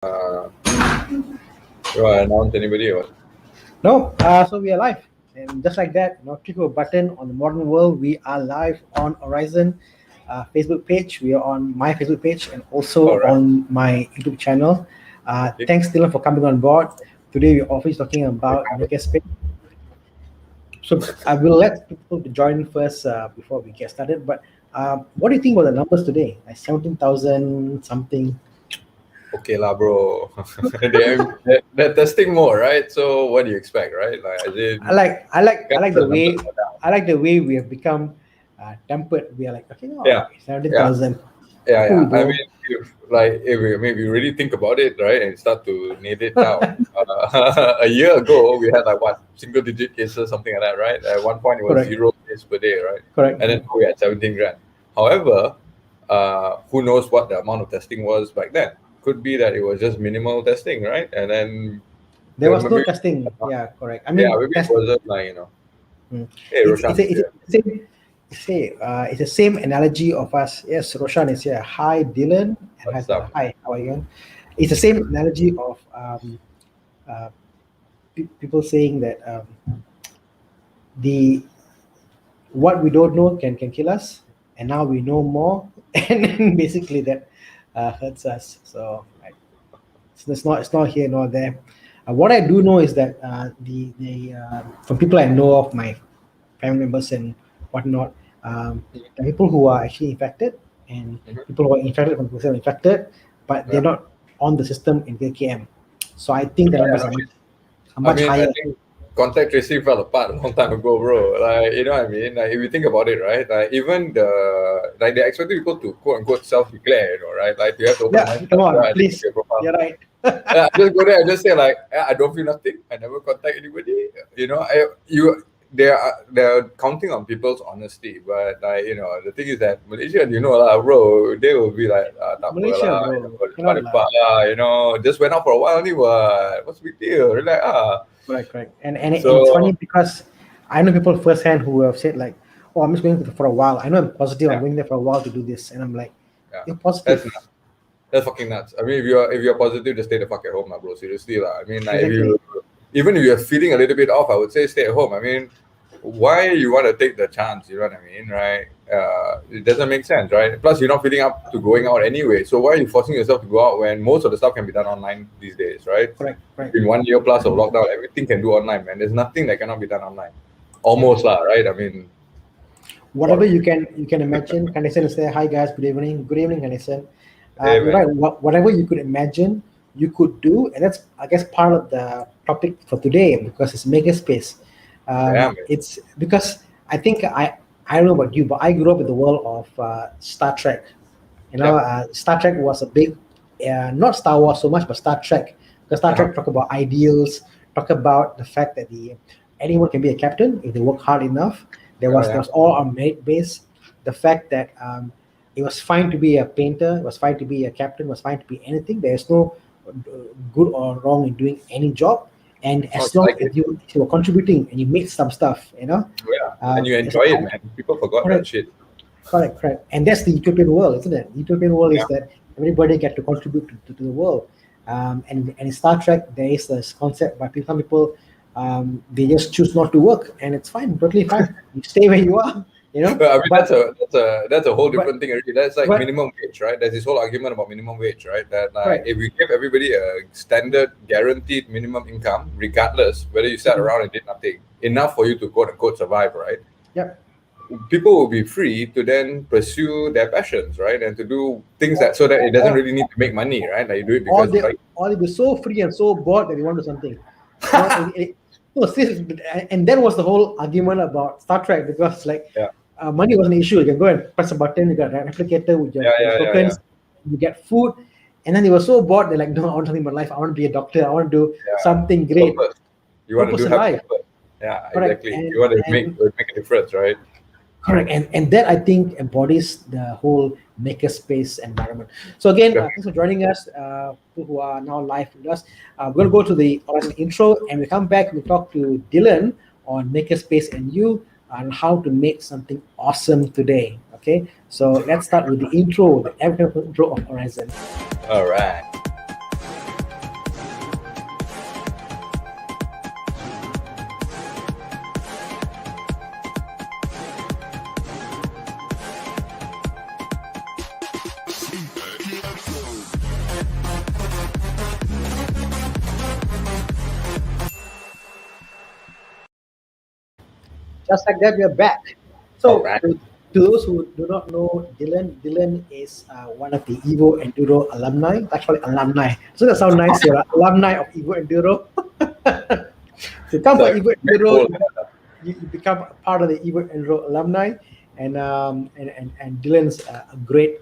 You want to announce anybody or what? No, so we are live. And just like that, click a button on the modern world. We are live on Horizon Facebook page. We are on my Facebook page and also Alright. on my YouTube channel. Okay. Thanks, Dhillon, for coming on board. Today, we're obviously talking about Makerspace. So I will let people to join first before we get started. But what do you think about the numbers today? Like 17,000 something. Okay lah, bro. they're testing more, right? So what do you expect, right? Like, as in, I like the way we have become tempered. We are like, okay, no, Yeah. 17,000. yeah. Cool, bro. I mean, if we really think about it, right, and start to nail it down, a year ago we had like what, single-digit cases, something like that, right? At one point it was Correct. 0 cases per day, right? Correct. And then we had 17 grand. However, who knows what the amount of testing was back then? Could be that it was just minimal testing, right? And then There was no maybe- testing. Yeah, correct. I mean, maybe it wasn't like, Hey, it's Roshan. it's the same analogy of us. Yes, Roshan is here. Hi, Dhillon. And What's up? hi, how are you? It's the same analogy of people saying that what we don't know can kill us, and now we know more, and then basically that hurts us. So it's not here nor there. What I do know is that from people I know of, my family members and whatnot, the people who are actually infected and people who are infected from people infected, but they're not on the system in KKM. So I think the numbers are much higher. I think contact tracing fell apart a long time ago, bro. Like, you know what I mean? Like, if you think about it, right? Like, even they expected people to quote unquote self-declare, right? Like, you have to open come on, right, please. your profile. You're right. Just go there and just say like, I don't feel nothing. I never contact anybody. You know, they're counting on people's honesty, but like, the thing is that Malaysia, bro, they will be like, Malaysia, bro. just went out for a while only. What's the big deal? They're like, Correct. And it's funny because I know people firsthand who have said like, oh, I'm just going for a while. I know I'm positive. I'm going there for a while to do this, and I'm like, you're positive. That's fucking nuts. I mean, if you're positive, just stay the fuck at home, bro. Seriously, I mean, like, Exactly. Even if you're feeling a little bit off, I would say stay at home. I mean, why you want to take the chance? You know what I mean, right? It doesn't make sense, right? Plus, you're not feeling up to going out anyway. So why are you forcing yourself to go out when most of the stuff can be done online these days, right? Correct. In 1 year plus of lockdown, everything can do online, man. There's nothing that cannot be done online. Almost lah, right? I mean, whatever you can imagine. Kanesan is there. Hi guys, good evening. Good evening, Kanesan. Hey, right. Whatever you could imagine, you could do, and that's, I guess, part of the topic for today because it's Makerspace. It's because I think I don't know about you, but I grew up in the world of Star Trek. Star Trek was a big, not Star Wars so much, but Star Trek. Because Star Trek talk about ideals, talk about the fact that anyone can be a captain if they work hard enough. There was all on merit base. The fact that it was fine to be a painter, it was fine to be a captain, it was fine to be anything. There's no good or wrong in doing any job. And as long as you were contributing and you made some stuff, and you enjoy it, man. People forgot that shit. Correct. And that's the utopian world, isn't it? The utopian world is that everybody get to contribute to the world. And in Star Trek, there is this concept by some people, they just choose not to work, and it's fine, totally fine. You stay where you are. I mean, that's a whole different thing already. That's like minimum wage, right? There's this whole argument about minimum wage, right? That if we give everybody a standard guaranteed minimum income, regardless whether you sat around and did nothing, enough for you to quote unquote survive, right? Yep. People will be free to then pursue their passions, right? And to do things so that it doesn't really need to make money, right? Like, you do it because they'll be so free and so bored that they want to do something. And that was the whole argument about Star Trek, because money wasn't an issue. You can go and press a button, you got an applicator with your tokens, you get food. And then they were so bored, they're like, no, I want something in my life. I want to be a doctor. I want to do something great. You want to do life. Yeah, exactly. And, you want to make a difference, right? Correct. And that, I think, embodies the whole Makerspace environment. So again, thanks for joining us, who are now live with us. We're going to go to the Horizon intro, and we come back, we talk to Dhillon on Makerspace and you, on how to make something awesome today. Okay, so let's start with the intro, the intro of Horizon. All right. just like that, we're back. So, Alright. to those who do not know Dhillon is one of the Evo Enduro alumni. Actually, alumni. So that sounds nice here. Alumni of Evo Enduro. So you come for Evo Enduro, you become part of the Evo Enduro alumni, and Dhillon's a great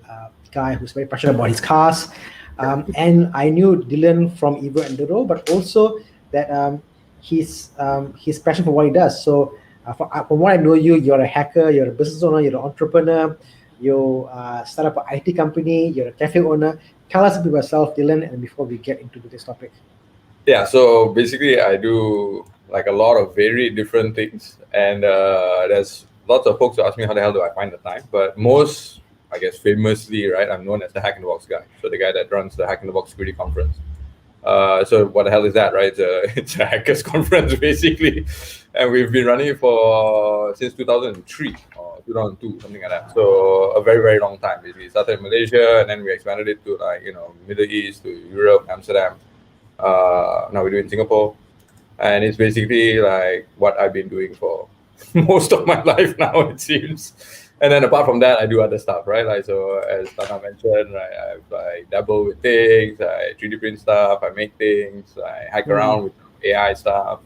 guy who's very passionate about his cars. And I knew Dhillon from Evo Enduro, but also that his passion for what he does. So from what I know you're a hacker, you're a business owner, you're an entrepreneur, you start up an IT company, you're a cafe owner. Tell us about yourself, Dhillon, and before we get into this topic. Yeah, so basically I do like a lot of very different things, and there's lots of folks who ask me how the hell do I find the time, but most, I guess famously, right, I'm known as the Hack in the Box guy, so the guy that runs the Hack in the Box security conference. So what the hell is that, right? It's a hackers conference basically, and we've been running it for since 2003 or 2002, something like that. So a very, very long time. Basically, started in Malaysia, and then we expanded it to Middle East, to Europe, Amsterdam. Now we do it in Singapore, and it's basically like what I've been doing for most of my life now, it seems. And then apart from that, I do other stuff, right? Like, so as Thana mentioned, right, I dabble with things, I 3D print stuff, I make things, I hike around with AI stuff,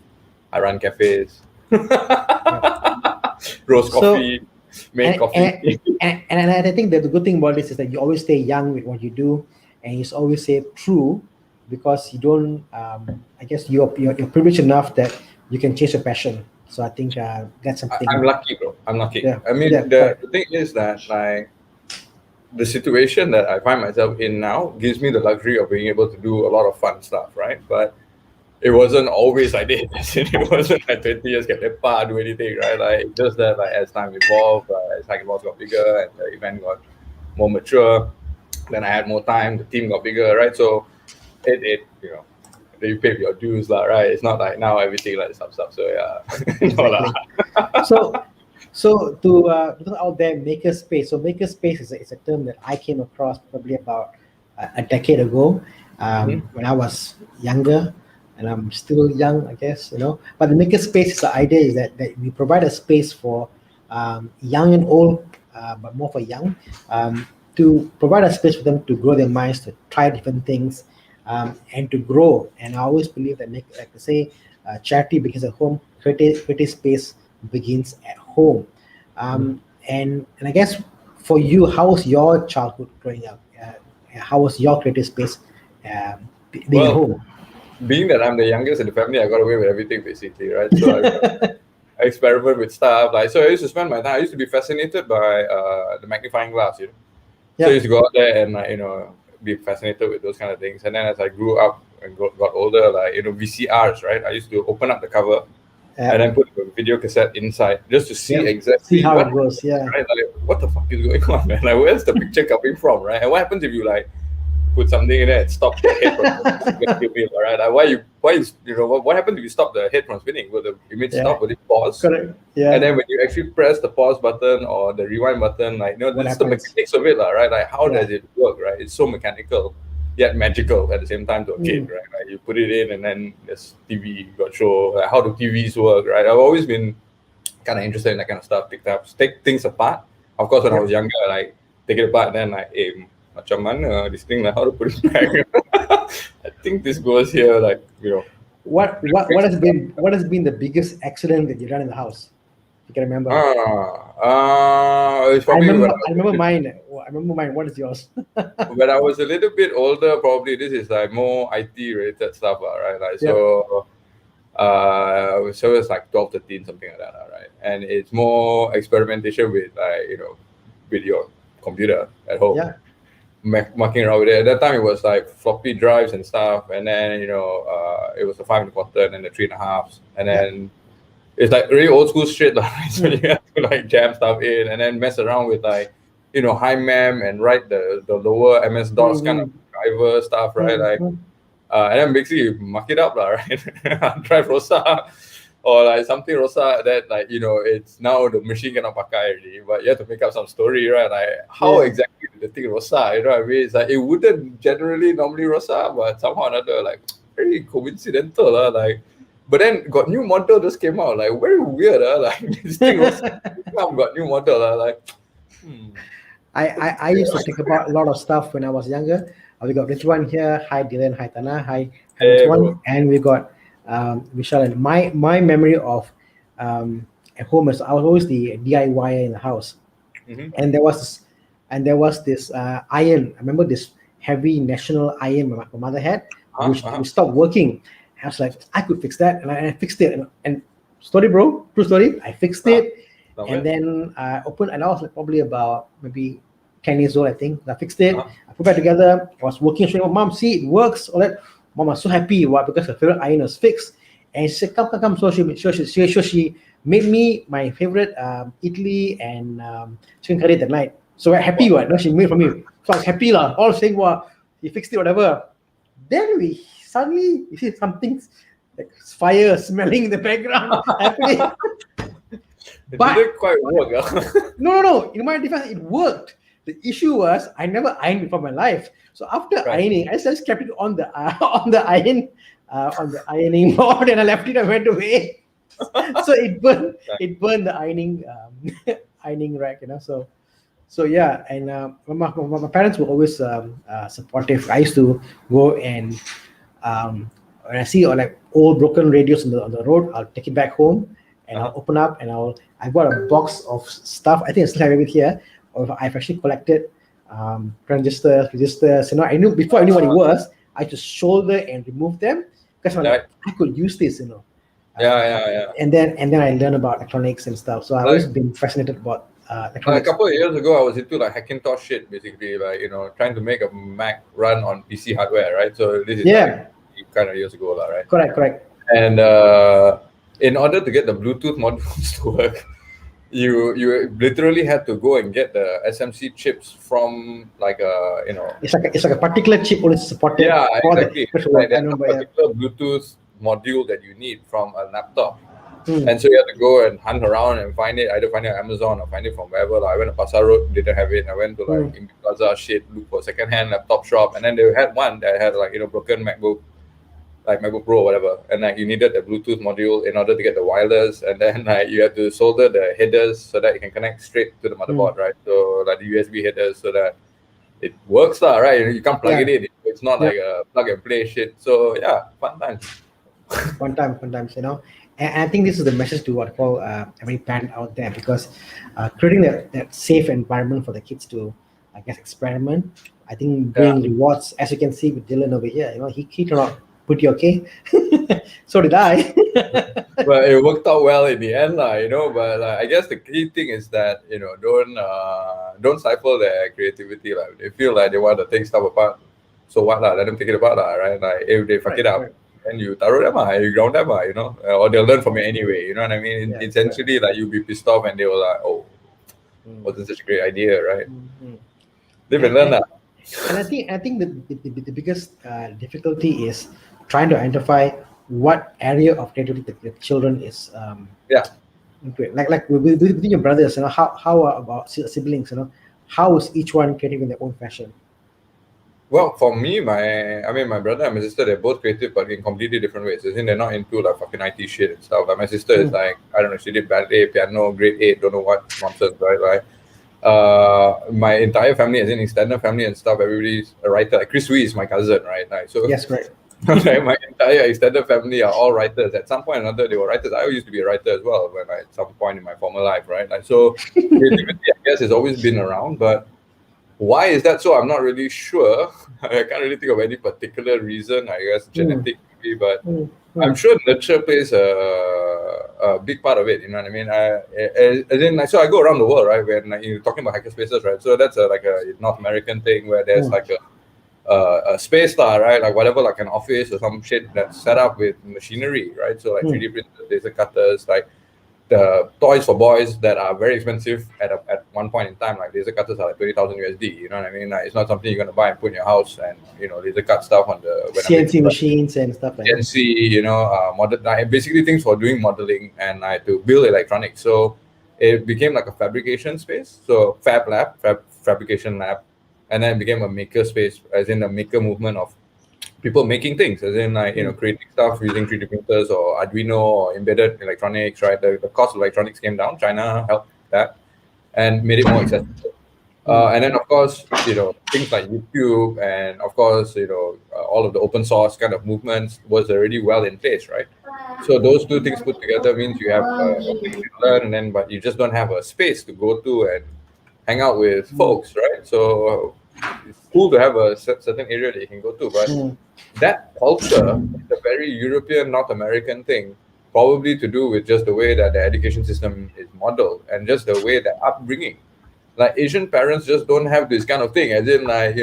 I run cafes, roast coffee, make coffee. And I think that the good thing about this is that you always stay young with what you do, and you always stay true, because you don't, I guess you're privileged enough that you can chase your passion. So I think that's something. I'm lucky, bro. I'm lucky. Yeah. I mean, the thing is that like the situation that I find myself in now gives me the luxury of being able to do a lot of fun stuff, right? But it wasn't always like this. It wasn't like 20 years get lepa, do anything, right? Like just that, like as time evolved, as Hack Boss got bigger and the event got more mature, then I had more time. The team got bigger, right? So it you pay your dues, right? It's not like now everything like stuff. So yeah, Exactly. So to out there, Makerspace. So Makerspace is a term that I came across probably about a decade ago, when I was younger, and I'm still young, I guess, But the Makerspace is the idea is that we provide a space for young and old, but more for young, to provide a space for them to grow their minds, to try different things, and to grow. And I always believe that, like they say, charity begins at home, creative space begins at home. And I guess for you, how was your childhood growing up? How was your creative space being at home? Being that I'm the youngest in the family, I got away with everything basically, right? So I experiment with stuff. Like, so I used to spend my time. I used to be fascinated by the magnifying glass, So I used to go out there and be fascinated with those kind of things. And then as I grew up and got older, like VCRs, right? I used to open up the cover and then put a video cassette inside just to see exactly how it goes. Yeah. Right? Like, what the fuck is going on, man? Like, where's the picture coming from, right? And what happens if you like put something in there and stop the head from spinning, right? Like, what happens if you stop the head from spinning? Will the image stop? Will it pause? Correct. Yeah. And then when you actually press the pause button or the rewind button, that's the mechanics of it, right? Like, how does it work, right? It's so mechanical yet magical at the same time to a kid, right? Like, you put it in and then there's TV got show. Like, how do TVs work, right? I've always been kind of interested in that kind of stuff. Take things apart. Of course, when I was younger, like take it apart and then like, hey, macam mana this thing, like how to put it back? I think this goes here, like What has been the biggest accident that you done in the house? You can remember? It's probably I remember mine. What is yours? When I was a little bit older, probably this is like more IT related stuff, right? Like so it's like 12, 13, something like that, right? And it's more experimentation with with your computer at home. Yeah. Mucking around with it. At that time, it was like floppy drives and stuff, and then it was a 5 1/4 and then the 3 1/2, and then it's like really old school shit, right? So you have to like jam stuff in and then mess around with like high mem and write the lower MS DOS kind of driver stuff, right? Like and then basically muck it up, right? Drive Rosa or like something Rosa that it's now the machine cannot pakai already, but you have to make up some story, right? Like how exactly did the thing Rosa, what I mean? It's like it wouldn't generally normally Rosa, but somehow or another, like very coincidental, like But then got new model just came out, like very weird. Like this thing was got new model. Like I used to think about a lot of stuff when I was younger. We got Ridwan here. Hi Dhillon. Hi Thana. Hi Hey, Ridwan. bro. And we got Vishal. And my memory of at home is I was always the DIY in the house. Mhm. And there was this iron. I remember this heavy national iron my mother had, which stopped working. I was like, I could fix that, and I fixed it. And story, bro, true story. I fixed it, Not and bad. then I opened, and I was like probably about maybe 10 years old, I think. I fixed it. Uh-huh. I put it back together. I was working, showing my mom, see, it works. All that. Mom was so happy, why? Because her favorite iron was fixed. And she said, come. So she made me my favorite idli and chicken curry that night. So we're happy, what? No, she made for me. So I was happy, lah. All saying, wow, he fixed it, whatever. Then we suddenly you see something like fire smelling in the background happening. It But didn't quite work. no. In my defense, it worked. The issue was I never ironed before my life. So after ironing, I just kept it on the on the ironing board, and I left it and went away. So it burned the ironing ironing rack, So yeah, and my parents were always supportive. I used to go and when I see like old broken radios on the road, I'll take it back home and I'll open up and I got a box of stuff. I think I still have it here. Or I've actually collected transistors, resistors. I knew before I knew what it was. I just shoulder and remove them because I could use this. Yeah. And then I learned about electronics and stuff. So I've always been fascinated about electronics. A couple of years ago, I was into like Hackintosh shit, basically, like trying to make a Mac run on PC hardware, right? So this is kind of years ago, right? Correct. And in order to get the Bluetooth modules to work, you literally had to go and get the SMC chips from like It's like a particular chip only supported. Yeah, exactly. Like that particular Bluetooth module that you need from a laptop. And so you had to go and hunt around and find it, either find it on Amazon or find it from wherever. Like I went to Pasar Road, didn't have it. I went to like Imbi Plaza shit, look for secondhand laptop shop, and then they had one that had like broken MacBook, like MacBook Pro or whatever, and like you needed the Bluetooth module in order to get the wireless, and then like you had to solder the headers so that you can connect straight to the motherboard, right? So like the USB headers so that it works, right? You can't plug it in. It's not like a plug and play shit. So yeah, fun times. Fun times, And I think this is the message to what I call every parent out there, because creating that safe environment for the kids to, I guess, experiment. I think bring rewards, as you can see with Dhillon over here. He turned out pretty okay. So did I. Well, it worked out well in the end, But I guess the key thing is that don't stifle their creativity. Like they feel like they want to take stuff apart, so what? Let them take it apart, right? Like if they fuck it up. And you taro them, you ground them, or they'll learn from it anyway. You know what I mean? Essentially, like you'll be pissed off, and they will like, "Oh, wasn't such a great idea, right?" Live and learn that. And I think the biggest difficulty is trying to identify what area of creativity the children is. Like with your brothers, how about siblings? How is each one creative in their own fashion? Well, for me, my brother and my sister, they're both creative, but in completely different ways. As in, they're not into like fucking IT shit and stuff. Like my sister is like, I don't know, she did ballet, piano, grade 8, don't know what nonsense, right? Like, my entire family, as in extended family and stuff, everybody's a writer. Like Chris Wee is my cousin, right? Like, so yes, right. Like, my entire extended family are all writers. At some point or another, they were writers. I used to be a writer as well, at some point in my former life, right? Like, so creativity, I guess, has always been around, but why is that so? I'm not really sure. I can't really think of any particular reason. I guess genetic, maybe, but I'm sure nurture plays a big part of it. You know what I mean? So I go around the world, right? When you're talking about hackerspaces, right? So that's like a North American thing where there's like a space right? Like whatever, like an office or some shit that's set up with machinery, right? So like 3D printers, laser cutters, like the toys for boys that are very expensive at one point in time, like laser cutters are like 20,000 USD. You know what I mean? Like, it's not something you're gonna buy and put in your house, and laser cut stuff on the CNC machines and stuff like CNC. Model, basically things for doing modeling and to build electronics. So it became like a fabrication space. So fabrication lab, and then it became a maker space, as in the maker movement of people making things, as in like creating stuff using 3D printers or Arduino or embedded electronics. Right, the cost of electronics came down. China helped that and made it more accessible. And then of course things like YouTube and of course all of the open source kind of movements was already well in place, right? So those two things put together means you have a place to learn, and then but you just don't have a space to go to and hang out with folks, right? So it's cool to have a certain area that you can go to, but that culture is a very European, North American thing, probably to do with just the way that the education system is modeled and just the way that upbringing. Like Asian parents just don't have this kind of thing, as in like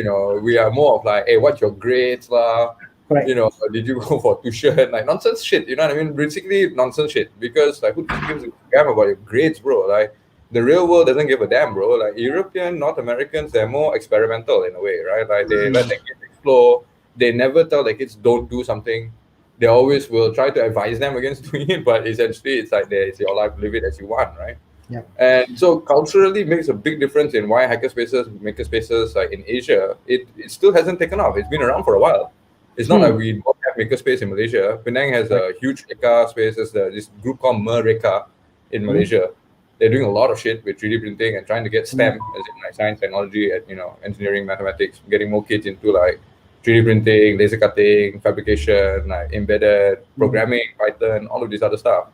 we are more of like, hey, what's your grades lah? Correct. Did you go for tuition? Like nonsense shit, you know what I mean? Basically nonsense shit, because like who gives a damn about your grades, bro? Like the real world doesn't give a damn, bro. Like European, North Americans, they're more experimental in a way, right? Like they let their kids explore. They never tell their kids don't do something. They always will try to advise them against doing it, but essentially it's like it's your life, live it as you want, right? Yeah. And so culturally makes a big difference in why hackerspaces, makerspaces like in Asia, it still hasn't taken off. It's been around for a while. It's not like we don't have makerspace in Malaysia. Penang has a huge Reka space. There's this group called Reka in Malaysia. They're doing a lot of shit with 3D printing and trying to get STEM, as in like science, technology, and engineering, mathematics, getting more kids into like 3D printing, laser cutting, fabrication, like embedded programming, Python, all of this other stuff.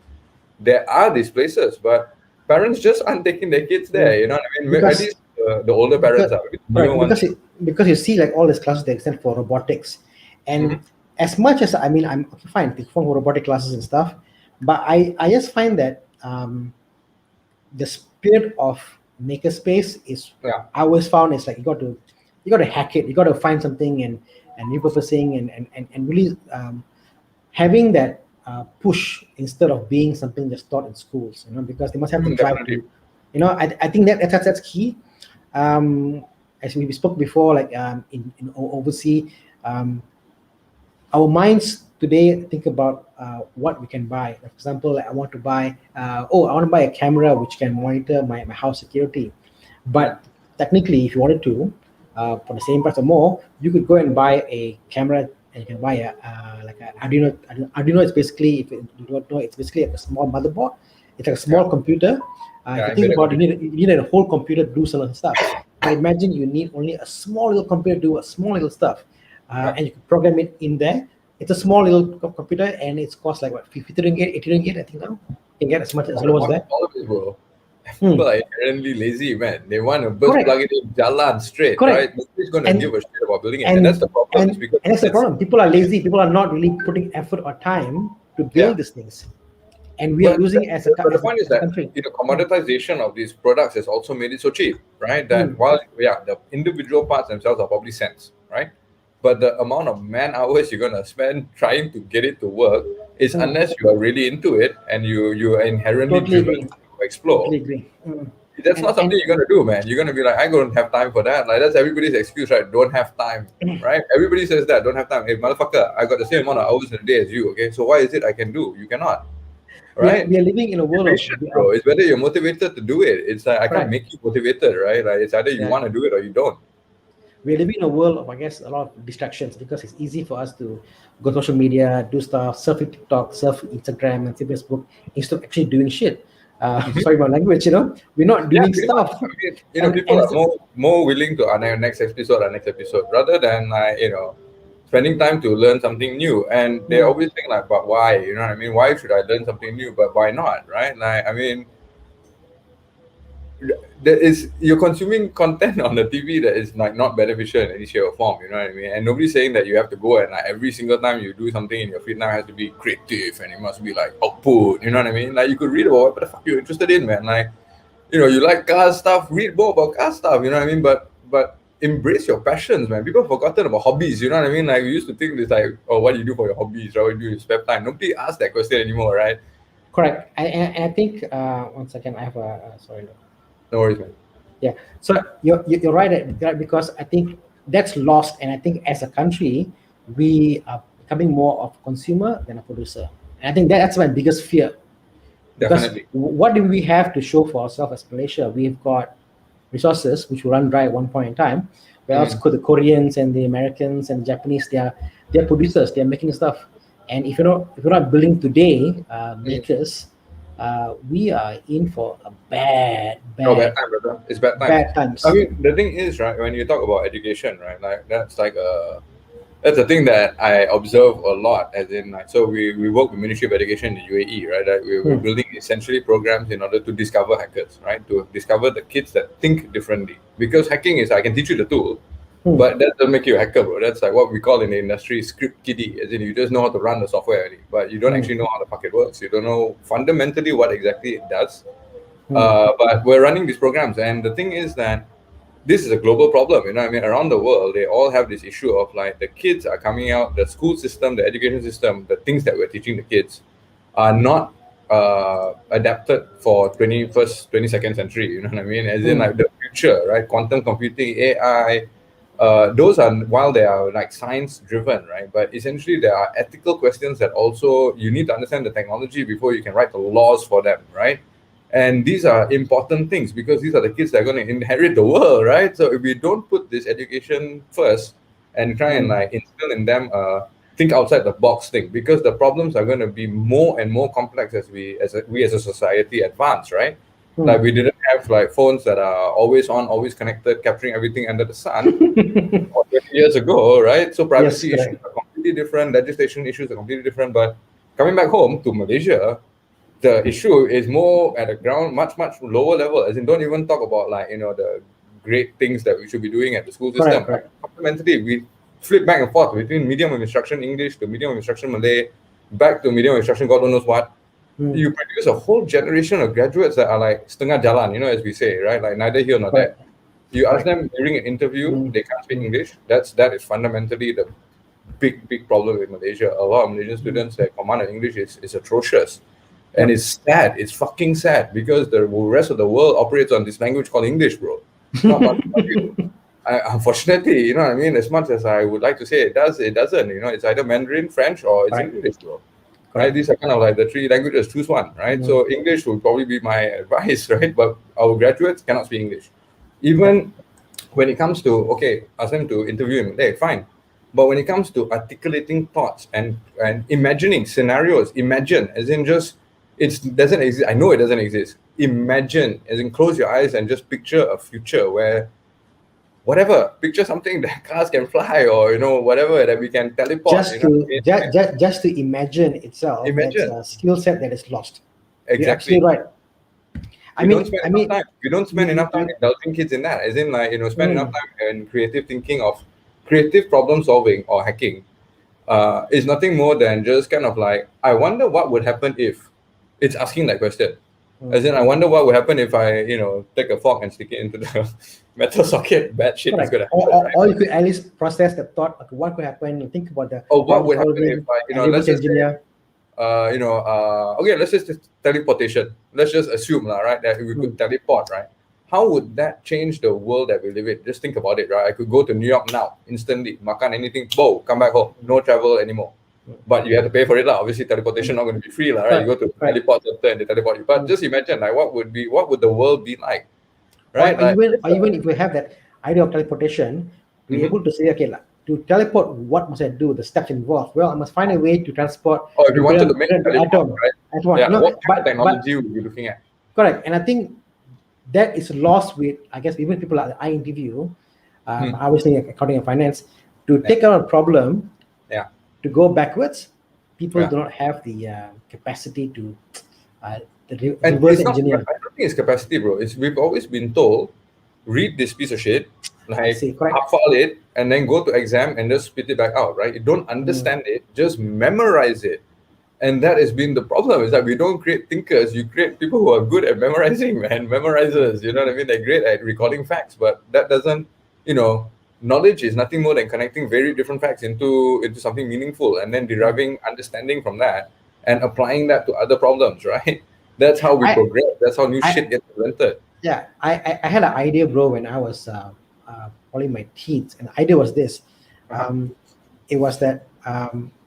There are these places, but parents just aren't taking their kids there. You know what I mean? Because, at least the older parents are. Because you see like all these classes they extend for robotics, and as much as I'm okay, fine, take for robotic classes and stuff, but I just find that the spirit of Makerspace is I always found it's like you got to hack it, you got to find something and repurposing and really having that push instead of being something that's taught in schools, because they must have to drive to, I think that's key. As we spoke before, like in overseas, our minds today think about what we can buy. Like, for example, I want to buy a camera which can monitor my house security. But technically, if you wanted to, for the same price or more, you could go and buy a camera. And you can buy like an Arduino. Arduino is basically, if you don't know, it's basically like a small motherboard. It's like a small computer. If you think about it, you need a whole computer to do some of the stuff. But imagine you need only a small little computer to do a small little stuff. And you can program it in there. It's a small little computer, and it's cost like what, 50 ringgit, 80 ringgit, I think now. You can get as low as that. All of it, bro. People are inherently lazy, man. They want to plug it in, jalan straight, right? Nobody's going to give a shit about building it. And that's the problem. And that's the problem. People are lazy. People are not really putting effort or time to build these things. And we are losing as a country. The point is that commoditization of these products has also made it so cheap, right? That while the individual parts themselves are probably cents, right? But the amount of man hours you're gonna spend trying to get it to work is unless you are really into it and you are inherently driven to explore. That's not something you're gonna do, man. You're gonna be like, I don't have time for that. Like that's everybody's excuse, right? Don't have time, right? Everybody says that, don't have time. Hey, motherfucker, I got the same amount of hours in a day as you. Okay, so why is it I can do? You cannot. Right? We are living in a world of bro. It's whether you're motivated to do it. It's like I can't make you motivated, right? Like it's either you want to do it or you don't. We're living in a world of, I guess, a lot of distractions because it's easy for us to go to social media, do stuff, surf TikTok, surf Instagram, and Facebook instead of actually doing shit. Sorry about language, we're not doing stuff. I mean, people are more willing to next episode rather than spending time to learn something new. And they always think like, but why? You know what I mean? Why should I learn something new? But why not? Right? Like, I mean, you're consuming content on the TV that is like not beneficial in any shape or form. You know what I mean? And nobody's saying that you have to go and like every single time you do something in your free time has to be creative and it must be like output. You know what I mean? Like you could read about what the fuck you're interested in, man. Like, you like car stuff, read more about car stuff. You know what I mean? But embrace your passions, man. People have forgotten about hobbies. You know what I mean? Like we used to think this like, oh, what do you do for your hobbies? Right? What do you do in your spare time? Nobody asks that question anymore, right? Correct. And I think 1 second, I have a sorry. No worries, man. Yeah. So you're right because I think that's lost, and I think as a country we are becoming more of a consumer than a producer, and I think that's my biggest fear. Because Definitely. what do we have to show for ourselves as Malaysia? We've got resources, which will run dry at one point in time. Where else could the Koreans and the Americans and the Japanese, they're producers, they're making stuff. And if you're not building today, makers, we are in for a bad time, brother. It's bad time. Bad times. I mean, the thing is, right, when you talk about education, right, like that's a thing that I observe a lot, as in, like, so we work with Ministry of Education in the UAE, right? Like we're building essentially programs in order to discover hackers, right? To discover the kids that think differently. Because hacking is, I can teach you the tool, but that doesn't make you a hacker, bro. That's like what we call in the industry script kiddie, as in you just know how to run the software already, but you don't actually know how the fuck it works. You don't know fundamentally what exactly it does. But we're running these programs, and the thing is that this is a global problem, you know what I mean? Around the world, they all have this issue of like the kids are coming out, the school system, the education system, the things that we're teaching the kids are not adapted for 21st, 22nd century, you know what I mean? As in like the future, right? Quantum computing, AI, those are, while they are like science driven, right? But essentially there are ethical questions that also you need to understand the technology before you can write the laws for them, right? And these are important things because these are the kids that are going to inherit the world, right? So if we don't put this education first and try and like instill in them think outside the box thing, because the problems are going to be more and more complex as we as a society advance, right? Like we didn't have like phones that are always on, always connected, capturing everything under the sun 20 years ago, right? So privacy issues are completely different, legislation issues are completely different. But coming back home to Malaysia, the issue is more at a ground, much lower level. As in, don't even talk about like, you know, the great things that we should be doing at the school system. Correct. Fundamentally, we flip back and forth between medium of instruction English to medium of instruction Malay, back to medium of instruction God knows what. You produce a whole generation of graduates that are like setengah jalan, you know, as we say, right? Like neither here nor there. You ask them during an interview, they can't speak English. That is fundamentally the big problem with Malaysia. A lot of Malaysian students, their command of English is atrocious. And it's sad. It's fucking sad because the rest of the world operates on this language called English, bro. Not much about you. Unfortunately, you know what I mean? As much as I would like to say it does, it doesn't. You know, it's either Mandarin, French, or it's English, bro. Right? These are kind of like the three languages, choose one, right? So English would probably be my advice, right? But our graduates cannot speak English. Even when it comes to, okay, ask them to interview him, hey, fine. But when it comes to articulating thoughts and imagining scenarios, imagine, as in just, it doesn't exist. I know it doesn't exist. Imagine, as in close your eyes and just picture a future where picture something that cars can fly, or you know, whatever that we can teleport. Just to imagine itself, that's a skill set that is lost. Exactly. You're absolutely right. We don't spend enough time indulging kids in that. As in, like, you know, spend enough time in creative thinking of creative problem solving or hacking. Is nothing more than just kind of like, I wonder what would happen if. It's asking that question. As in, I wonder what would happen if I, you know, take a fork and stick it into the metal socket. Bad shit is going to happen. Or you could at least process the thought of what could happen and think about the. Or what would happen if I, you know, let's just say, okay, let's just teleportation. Let's just assume, right, that we could teleport, right? How would that change the world that we live in? Just think about it, right? I could go to New York now, instantly, makan anything, come back home, no travel anymore. But you have to pay for it, obviously. Teleportation not going to be free, right? You go to teleport center and they teleport you. But just imagine, like, what would the world be like, right? Even if we have that idea of teleportation, we're able to say, okay, to teleport, what must I do? The steps involved. Well, I must find a way to transport. Or if you wanted to make an atom, right? Yeah, what kind of technology would you be looking at? Correct, and I think that is lost with, I guess, even people that I interview, obviously accounting and finance, to take out a problem. To go backwards, people do not have the capacity to reverse engineer. I don't think it's capacity, bro. We've always been told, read this piece of shit, like file it, and then go to exam and just spit it back out, right? You don't understand it, just memorize it. And that has been the problem, is that we don't create thinkers. You create people who are good at memorizing, man. Memorizers, you know what I mean? They're great at recalling facts, but that doesn't, you know, knowledge is nothing more than connecting very different facts into something meaningful and then deriving understanding from that and applying that to other problems, right? That's how we progress. That's how new shit gets invented. Yeah, I had an idea, bro, when I was probably my teens, and the idea was this. It was that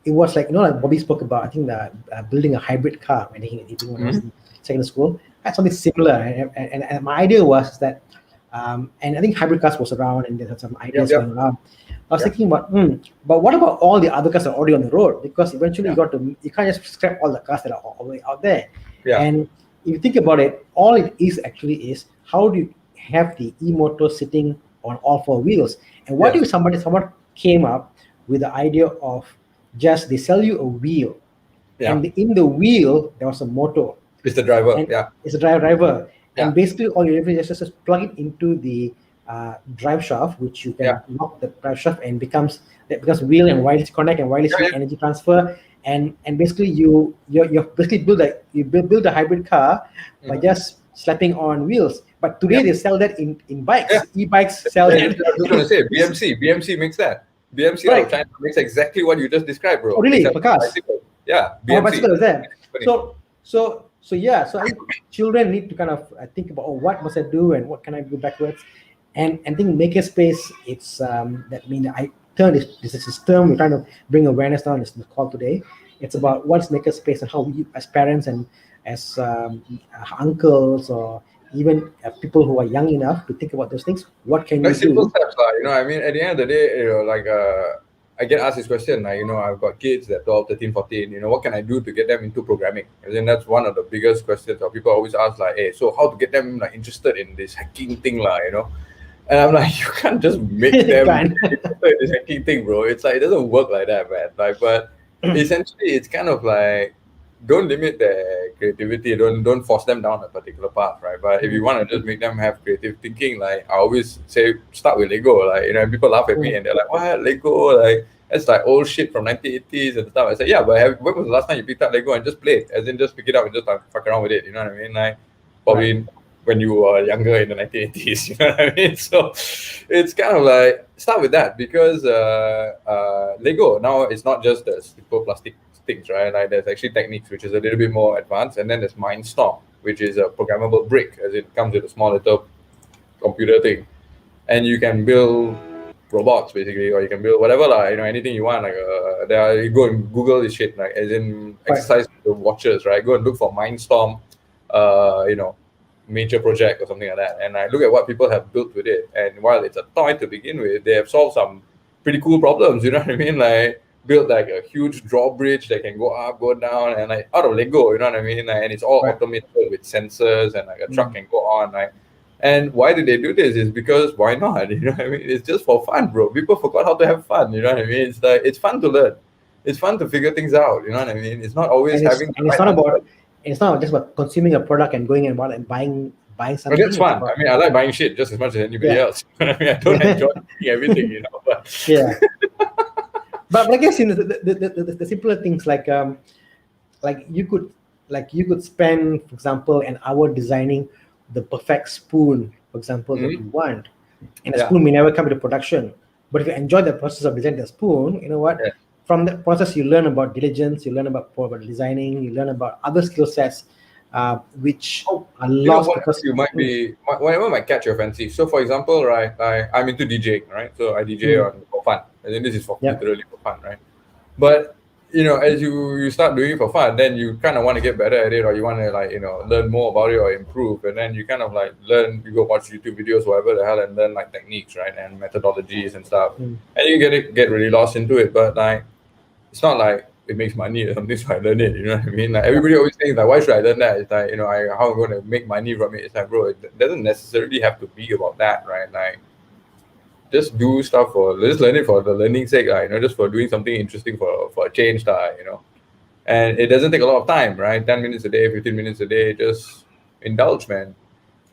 it was like, you know, like Bobby spoke about, I think the building a hybrid car when he when I was in secondary school. I had something similar, and my idea was that And I think hybrid cars was around, and there had some ideas Yep. going around. I was thinking about, but what about all the other cars that are already on the road? Because eventually you can't just scrap all the cars that are already out there. Yeah. And if you think about it, all it is actually is how do you have the e-motor sitting on all four wheels? And what if someone came up with the idea of just they sell you a wheel, and in the wheel there was a motor. It's the driver. It's a driver. And basically all you have is just plug it into the drive shaft, which you can lock the drive shaft, and becomes wheel and wireless connect and wireless energy transfer. And basically you basically build a hybrid car by just slapping on wheels. But today they sell that in bikes. E-bikes sell that. I was going to say BMC makes that. BMC out of China makes exactly what you just described, bro. Oh, really? For cars? Bicycle. Yeah, BMC. Bicycle is there. So I think children need to kind of think about, what must I do and what can I do backwards, and I think Makerspace, it's I turn this term we're trying to bring awareness on this call today. It's about what's Makerspace and how we as parents and as uncles or even people who are young enough to think about those things. What can you do? Simple steps, I mean, at the end of the day, I get asked this question, I've got kids that are 12, 13, 14, what can I do to get them into programming? And then that's one of the biggest questions that people always ask, hey, so how to get them interested in this hacking thing, And I'm like, you can't just make them interested in this hacking thing, bro. It's it doesn't work like that, man. But essentially, it's kind of don't limit their creativity, don't force them down a particular path, right? But if you want to just make them have creative thinking, I always say, start with Lego. People laugh at me and they're like, what, Lego? That's old shit from 1980s and stuff. I say, yeah, but when was the last time you picked up Lego and just played? As in just pick it up and just fuck around with it, you know what I mean? Probably when you were younger in the 1980s, you know what I mean? So it's kind of start with that, because Lego now is not just the simple plastic things, right? There's actually techniques which is a little bit more advanced, and then there's Mindstorm, which is a programmable brick, as it comes with a small little computer thing, and you can build robots basically, or you can build whatever, anything you want. You go and Google this shit, as in exercise watches, right? Go and look for Mindstorm, major project or something like that, and I look at what people have built with it. And while it's a toy to begin with, they have solved some pretty cool problems. You know what I mean? Built a huge drawbridge that can go up, go down, and out of Lego, you know what I mean? And it's all automated with sensors, and a truck can go on. And why did they do this? Is because why not? You know what I mean? It's just for fun, bro. People forgot how to have fun. You know what I mean? It's it's fun to learn. It's fun to figure things out. You know what I mean? It's not always having. And it's not just about consuming a product and going and buying something. But that's fun. I mean, I like buying shit just as much as anybody else. I mean, I don't enjoy everything, But But I guess the simpler things you could spend, for example, an hour designing the perfect spoon, for example, that you want, and the spoon may never come into production. But if you enjoy the process of designing the spoon, you know what? Yeah. From that process, you learn about diligence, you learn about designing, you learn about other skill sets, which are lost because you might be whatever might catch your fancy. So, for example, right, I'm into DJing, right? So I DJ for fun, and then this is for literally for fun, right? But as you start doing it for fun, then you kind of want to get better at it, or you want to learn more about it or improve, and then you kind of learn. You go watch YouTube videos, whatever the hell, and learn techniques, right, and methodologies and stuff, and you get really lost into it. But it's not it makes money or something, so I learn it. You know what I mean? Everybody always thinks why should I learn that? It's how I'm going to make money from it. It's bro, it doesn't necessarily have to be about that, right? Just do stuff just learn it for the learning's sake, just for doing something interesting for a change, And it doesn't take a lot of time, right? 10 minutes a day, 15 minutes a day, just indulge, man.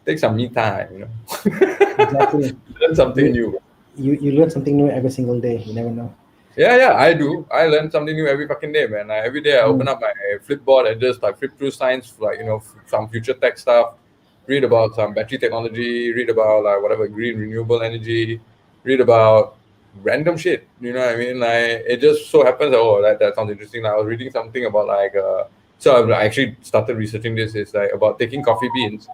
Take some me time, Exactly. Learn something new. You learn something new every single day. You never know. Yeah, I do. I learn something new every fucking day, man. Every day I open up my Flipboard and just flip through science, some future tech stuff, read about some battery technology, read about whatever green renewable energy, read about random shit. You know what I mean? It just so happens that sounds interesting. I was reading something about so I've actually started researching this. It's about taking coffee beans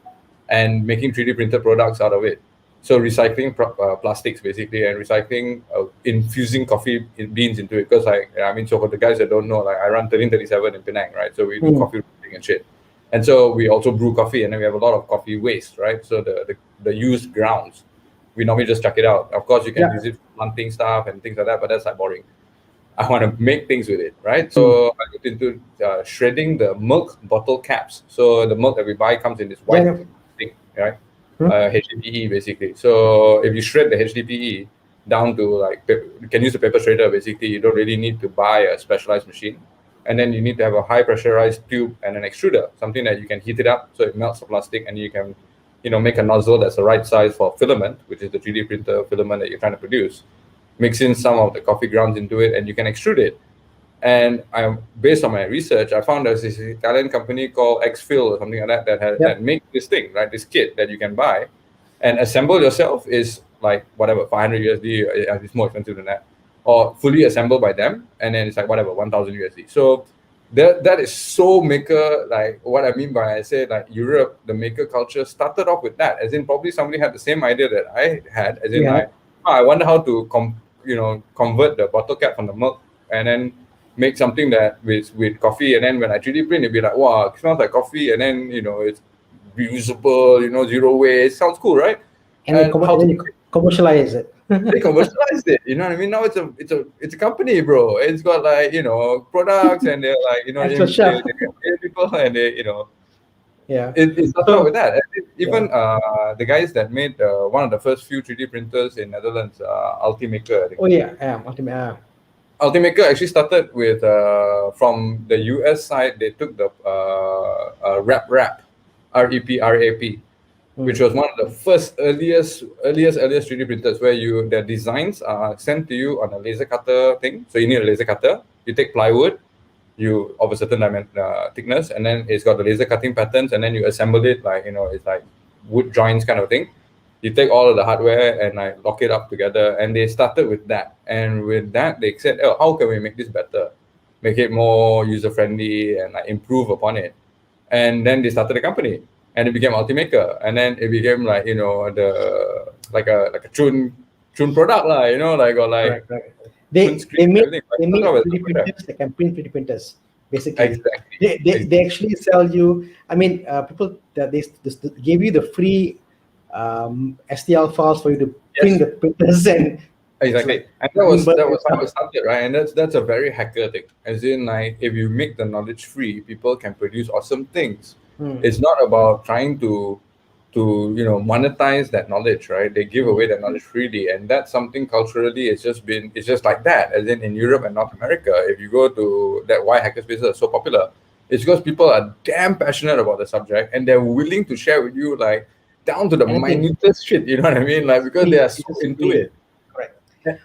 and making 3D printed products out of it. So recycling plastics basically, and recycling, infusing coffee beans into it. Because so for the guys that don't know, I run 1337 in Penang, right? So we do coffee roasting and shit. And so we also brew coffee, and then we have a lot of coffee waste, right? So the used grounds, we normally just chuck it out. Of course, you can use it for planting stuff and things like that, but that's like boring. I want to make things with it, right? So I looked into shredding the milk bottle caps. So the milk that we buy comes in this white thing, right? HDPE basically. So if you shred the HDPE down to like, you can use a paper shredder basically. You don't really need to buy a specialized machine. And then you need to have a high pressurized tube and an extruder, something that you can heat it up so it melts the plastic, and you can, make a nozzle that's the right size for filament, which is the 3D printer filament that you're trying to produce. Mix in some of the coffee grounds into it, and you can extrude it. And based on my research, I found there's this Italian company called Xfil or something like that that makes this thing, right? This kit that you can buy and assemble yourself is like whatever, 500 USD. It's more expensive than that, or fully assembled by them, and then it's like whatever, 1,000 USD. So that is so maker. Like what I mean by I say like Europe, the maker culture started off with that, as in probably somebody had the same idea that I had, as in I wonder how to convert the bottle cap from the milk and then make something that with coffee, and then when I 3D print, it'd be like, wow, it smells like coffee, and then it's reusable, zero waste. Sounds cool, right? And then you commercialize it. They commercialized it. You know what I mean? Now it's a company, bro. It's got like products, and they're like they pay people, and they it's not with that. Even the guys that made one of the first few 3D printers in Netherlands, Ultimaker, I think. Oh yeah, Ultimaker. Ultimaker actually started with from the US side. They took the RAP, REP, which was one of the first earliest 3D printers where the designs are sent to you on a laser cutter thing. So you need a laser cutter. You take plywood, you of a certain thickness, and then it's got the laser cutting patterns, and then you assemble it like it's like wood joints kind of thing. You take all of the hardware and like lock it up together, and they started with that. And with that, they said, "Oh, how can we make this better, make it more user friendly, and like improve upon it?" And then they started a company, and it became Ultimaker, and then it became like the like a Chun product Right. They made 3D printers that can print 3D printers. Basically, exactly. They actually sell you. I mean, people that they gave you the free STL files for you to print the printers and. Exactly, and that was how it started, right? And that's a very hacker thing. As in, like, if you make the knowledge free, people can produce awesome things. It's not about trying to monetize that knowledge, right? They give away that knowledge freely, and that's something culturally it's just like that. As in Europe and North America, if you go to that, why hackerspaces are so popular, it's because people are damn passionate about the subject, and they're willing to share with you like down to the minutest shit. You know what I mean? Like because they are so into it.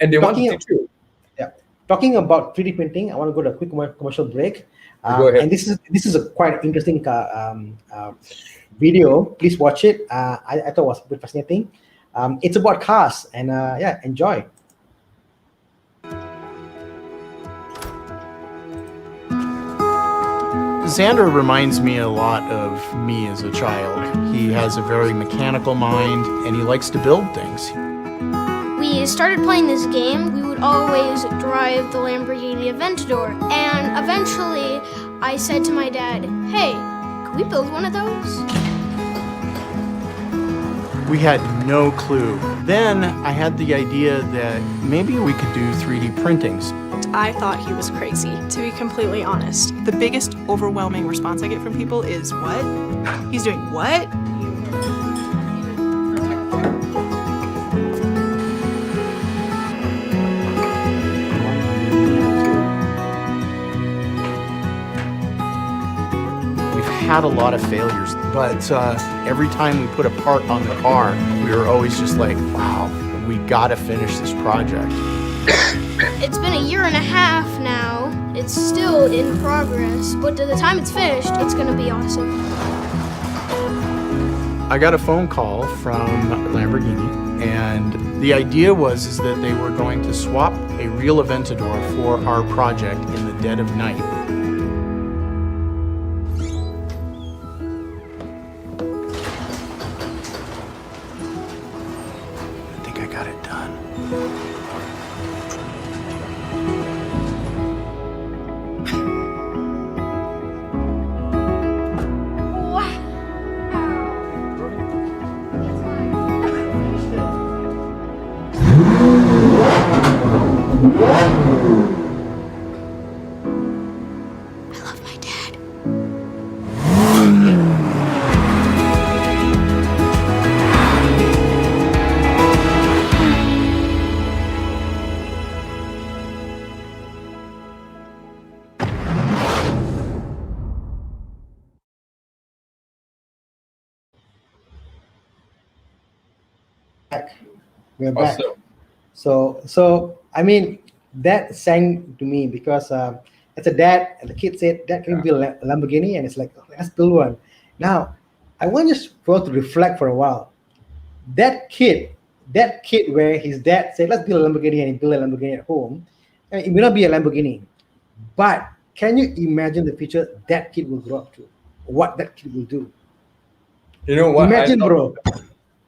And they want to teach you. Yeah. Talking about 3D printing, I want to go to a quick commercial break. Go ahead. And this is a quite interesting video. Please watch it. I thought it was a bit fascinating. It's about cars, and enjoy. Xander reminds me a lot of me as a child. He has a very mechanical mind, and he likes to build things. We started playing this game. We would always drive the Lamborghini Aventador, and eventually I said to my dad, "Hey, can we build one of those?" We had no clue. Then I had the idea that maybe we could do 3D printings. I thought he was crazy, to be completely honest. The biggest overwhelming response I get from people is, "What? He's doing what?" Had a lot of failures, but every time we put a part on the car, we were always just like, wow, we gotta finish this project. It's been a year and a half now. It's still in progress, but by the time it's finished, it's gonna be awesome. I got a phone call from Lamborghini, and the idea was that they were going to swap a real Aventador for our project in the dead of night. We're back. Awesome. So I mean, that sang to me because as a dad, the kid said, "Dad, can we build a Lamborghini?" And it's like, oh, let's build one. Now, I want just for to reflect for a while. That kid where his dad said, "Let's build a Lamborghini," and he built a Lamborghini at home. I mean, it may not be a Lamborghini, but can you imagine the future that kid will grow up to? What that kid will do? You know what? Imagine, bro.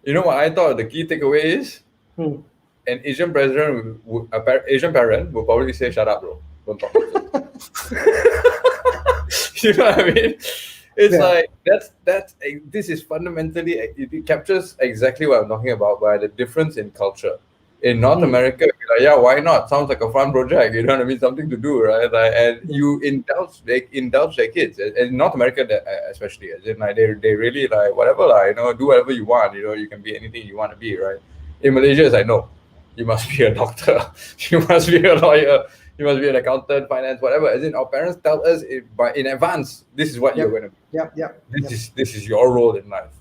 You know what I thought the key takeaway is? An Asian parent would probably say, "Shut up, bro. Don't talk." You know what I mean? It's like this is fundamentally, it captures exactly what I'm talking about by the difference in culture. In North America, you're like, yeah, why not? Sounds like a fun project. You know what I mean? Something to do, right? Like, and you indulge their kids. And in North America, especially, as in, like, they really like whatever, like, do whatever you want. You can be anything you want to be, right? In Malaysia, it's like, no, you must be a doctor, you must be a lawyer, you must be an accountant, finance, whatever. As in, our parents tell us in advance, this is what you're going to be. This is your role in life.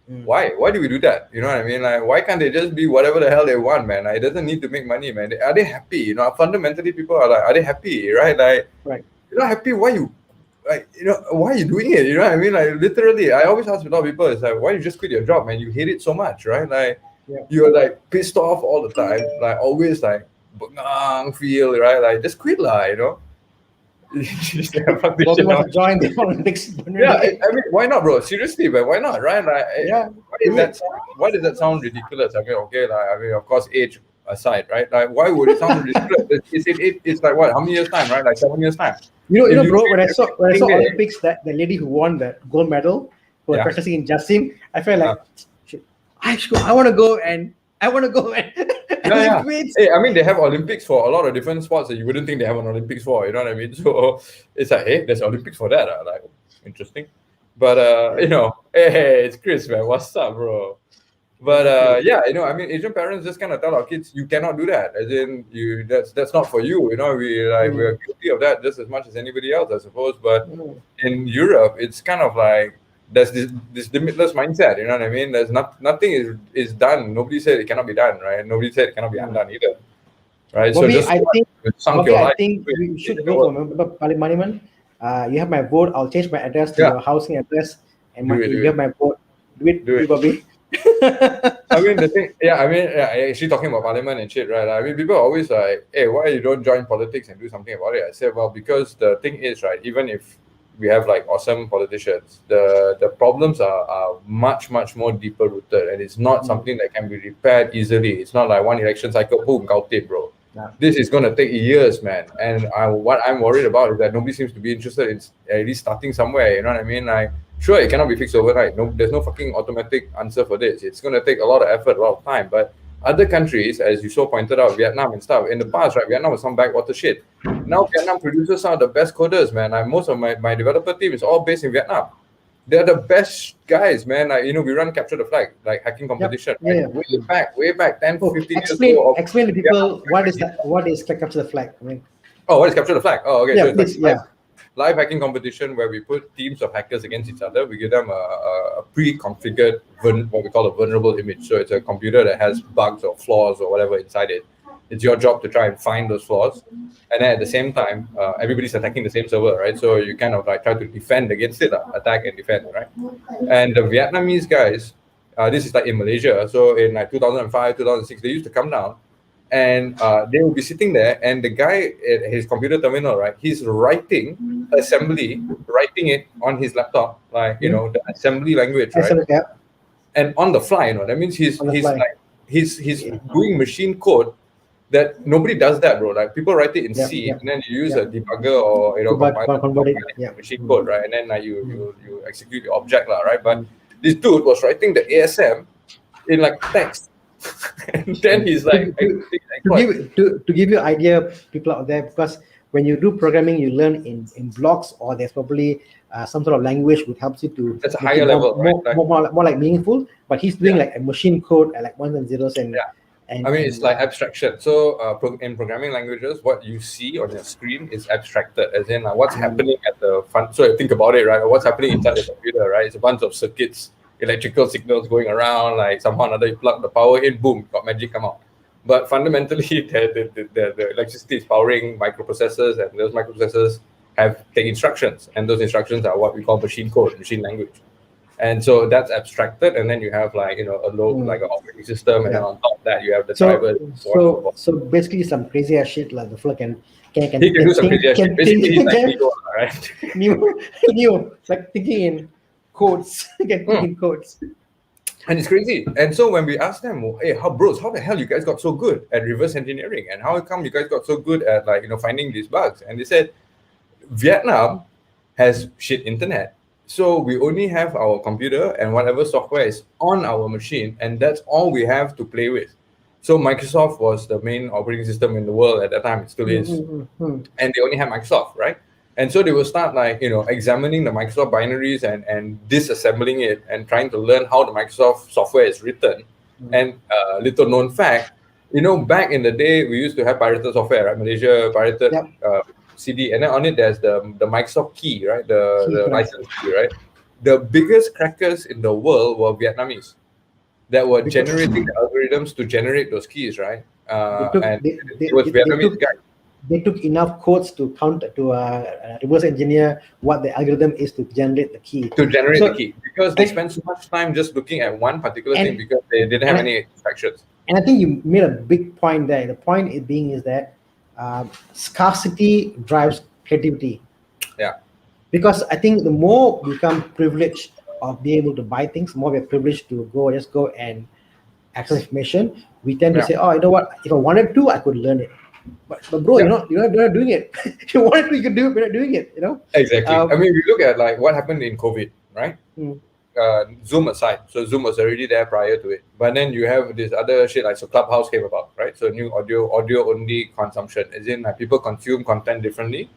Why do we do that? You know what I mean? Like, why can't they just be whatever the hell they want, man? Like, it doesn't need to make money, man. Are they happy? Fundamentally, people are like, are they happy, right? Like, you're not happy. Why you, like, why are you doing it? You know what I mean? Like, literally, I always ask a lot of people, it's like, why you just quit your job, man? You hate it so much, right? Like, you're like pissed off all the time, like always like feel, right? Like, just quit lah, Bobby wants to join the Olympics. Yeah, I mean, why not, bro? Seriously, but why not, right? Like, why does that sound ridiculous? I mean, okay, like, I mean, of course, age aside, right? Like, why would it sound ridiculous? It's like what? How many years time, right? Like 7 years time. You know, bro. When I saw Olympics, that the lady who won the gold medal for practicing in Jassim, I felt like I want to go and. Yeah. Hey, I mean, they have Olympics for a lot of different sports that you wouldn't think they have an Olympics for. You know what I mean? So it's like, hey, there's Olympics for that. Like, interesting. But hey, it's Chris, man. What's up, bro? But I mean, Asian parents just kind of tell our kids, you cannot do that. As in, that's not for you. We're guilty of that just as much as anybody else, I suppose. But in Europe, it's kind of like there's this limitless mindset. You know what I mean? There's nothing is done. Nobody said it cannot be done, right? Nobody said it cannot be undone either, right? Bobby, So just I I think you should go for Parliament. You have my vote. I'll change my address to your housing address, and you have my vote. Do it, Bobby. I mean, the thing, actually talking about Parliament and shit, right? I mean, people are always like, hey, why you don't join politics and do something about it? I said, well, because the thing is, right, even if we have like awesome politicians, the problems are much, much more deeper rooted, and it's not something that can be repaired easily. It's not like one election cycle, boom, gautit, bro. Yeah. This is going to take years, man. And what I'm worried about is that nobody seems to be interested in at least starting somewhere. You know what I mean? Like, sure, it cannot be fixed overnight. No, there's no fucking automatic answer for this. It's going to take a lot of effort, a lot of time. But other countries, as you so pointed out, Vietnam and stuff, in the past, right, Vietnam was some backwater shit. Now Vietnam produces some of the best coders, man. Like, most of my developer team is all based in Vietnam. They're the best guys, man. Like, we run Capture the Flag, like hacking competition. Way back, 10, 15 years ago. Explain to people what is Capture the Flag? I mean, what is Capture the Flag? Oh, okay. Yeah, so it's live hacking competition where we put teams of hackers against each other. We give them a pre-configured, what we call a vulnerable image. So it's a computer that has bugs or flaws or whatever inside it. It's your job to try and find those flaws. And then at the same time, everybody's attacking the same server, right? So you kind of like try to defend against it, attack and defend, right? And the Vietnamese guys, this is like in Malaysia. So in like 2005, 2006, they used to come down and they will be sitting there, and the guy at his computer terminal, right, he's writing assembly, writing it on his laptop, like, the assembly language, right? And on the fly, that means he's doing machine code that nobody does that, bro. Like, people write it in C, and then you use a debugger or machine code, right? And then you execute the object, right? But this dude was writing the ASM in like text. And then he's like, to give you idea, people out there, because when you do programming, you learn in blocks, or there's probably some sort of language which helps you to. That's a higher level, right? More like meaningful. But he's doing like a machine code at like ones and zeros and. I mean, it's like abstraction. So in programming languages, what you see on your screen is abstracted, as in what's happening at the front. So think about it, right? What's happening inside the computer, right? It's a bunch of circuits, electrical signals going around, like somehow or another you plug the power in, boom, got magic come out. But fundamentally, the electricity is powering microprocessors, and those microprocessors take instructions, and those instructions are what we call machine code, machine language. And so that's abstracted, and then you have like a like an operating system, and then on top of that you have the drivers. So basically, some crazy ass shit like the floor can do some crazy ass shit. Basically, he's like Neo, right? Neo, like thinking in codes, in codes. And it's crazy. And so when we asked them, hey, how the hell you guys got so good at reverse engineering, and how come you guys got so good at finding these bugs? And they said, Vietnam has shit internet, so we only have our computer and whatever software is on our machine, and that's all we have to play with. So Microsoft was the main operating system in the world at that time. It still is, and they only have Microsoft, right? And so they will start examining the Microsoft binaries and disassembling it and trying to learn how the Microsoft software is written. And little known fact, back in the day, we used to have pirated software, right? Malaysia pirated CD, and then on it there's the Microsoft key, right? The license key, right? The biggest crackers in the world were Vietnamese that were generating the algorithms to generate those keys, right? It was Vietnamese guys. They took enough codes to reverse engineer what the algorithm is to generate the key. Because they spent so much time just looking at one particular thing because they didn't have any instructions. And I think you made a big point there. The point is that scarcity drives creativity. Yeah. Because I think the more we become privileged of being able to buy things, the more we're privileged to go and access information. We tend to say, oh, you know what? If I wanted to, I could learn it. But bro, you're not doing it. If you wanted to, you can do it. We're not doing it. Exactly. I mean, we look at like what happened in COVID, right? Zoom aside, so Zoom was already there prior to it. But then you have this other shit like Clubhouse came about, right? So new audio only consumption, as in like people consume content differently.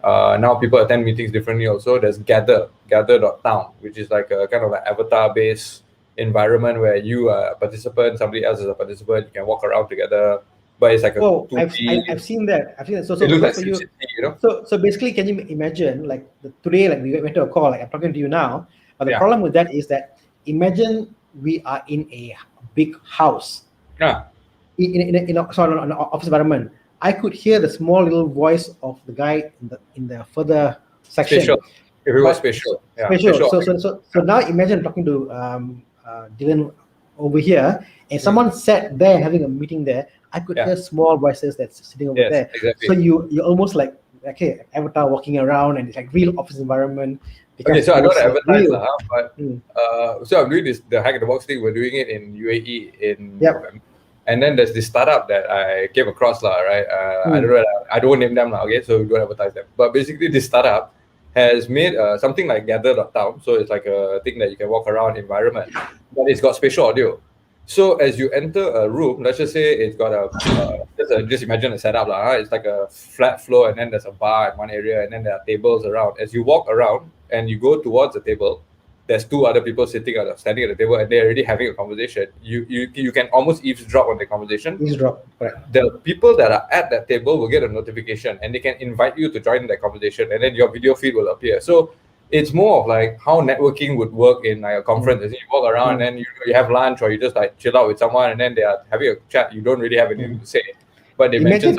Now people attend meetings differently. Also, there's gather.town, which is like a kind of like avatar based environment where you are a participant, somebody else is a participant. You can walk around together. But it's like I've seen that. So it looks like so basically, can you imagine like today, like we went to a call, like I'm talking to you now. But the problem with that is that imagine we are in a big house. In an office environment. I could hear the small little voice of the guy in the further section. Spatial. If it was spatial. So now imagine talking to Dhillon over here, and someone sat there having a meeting there. I could hear small voices that's sitting over there. Exactly. So you're almost like avatar walking around, and it's like real office environment. Okay, so I don't advertise, but so I'm doing this the Hack in the Box thing. We're doing it in UAE in November. And then there's this startup that I came across, right? I don't name them, okay? So we don't advertise them. But basically, this startup has made something like gather.town. So it's like a thing that you can walk around environment, but it's got spatial audio. So as you enter a room, let's just say it's got just imagine a setup, it's like a flat floor, and then there's a bar in one area, and then there are tables around. As you walk around and you go towards the table, there's two other people standing at the table, and they're already having a conversation. You can almost eavesdrop on the conversation. Correct. The people that are at that table will get a notification, and they can invite you to join that conversation, and then your video feed will appear. So it's more of like how networking would work in like a conference. As you walk around and then you have lunch, or you just like chill out with someone, and then they are having a chat. You don't really have anything to say, but they imagine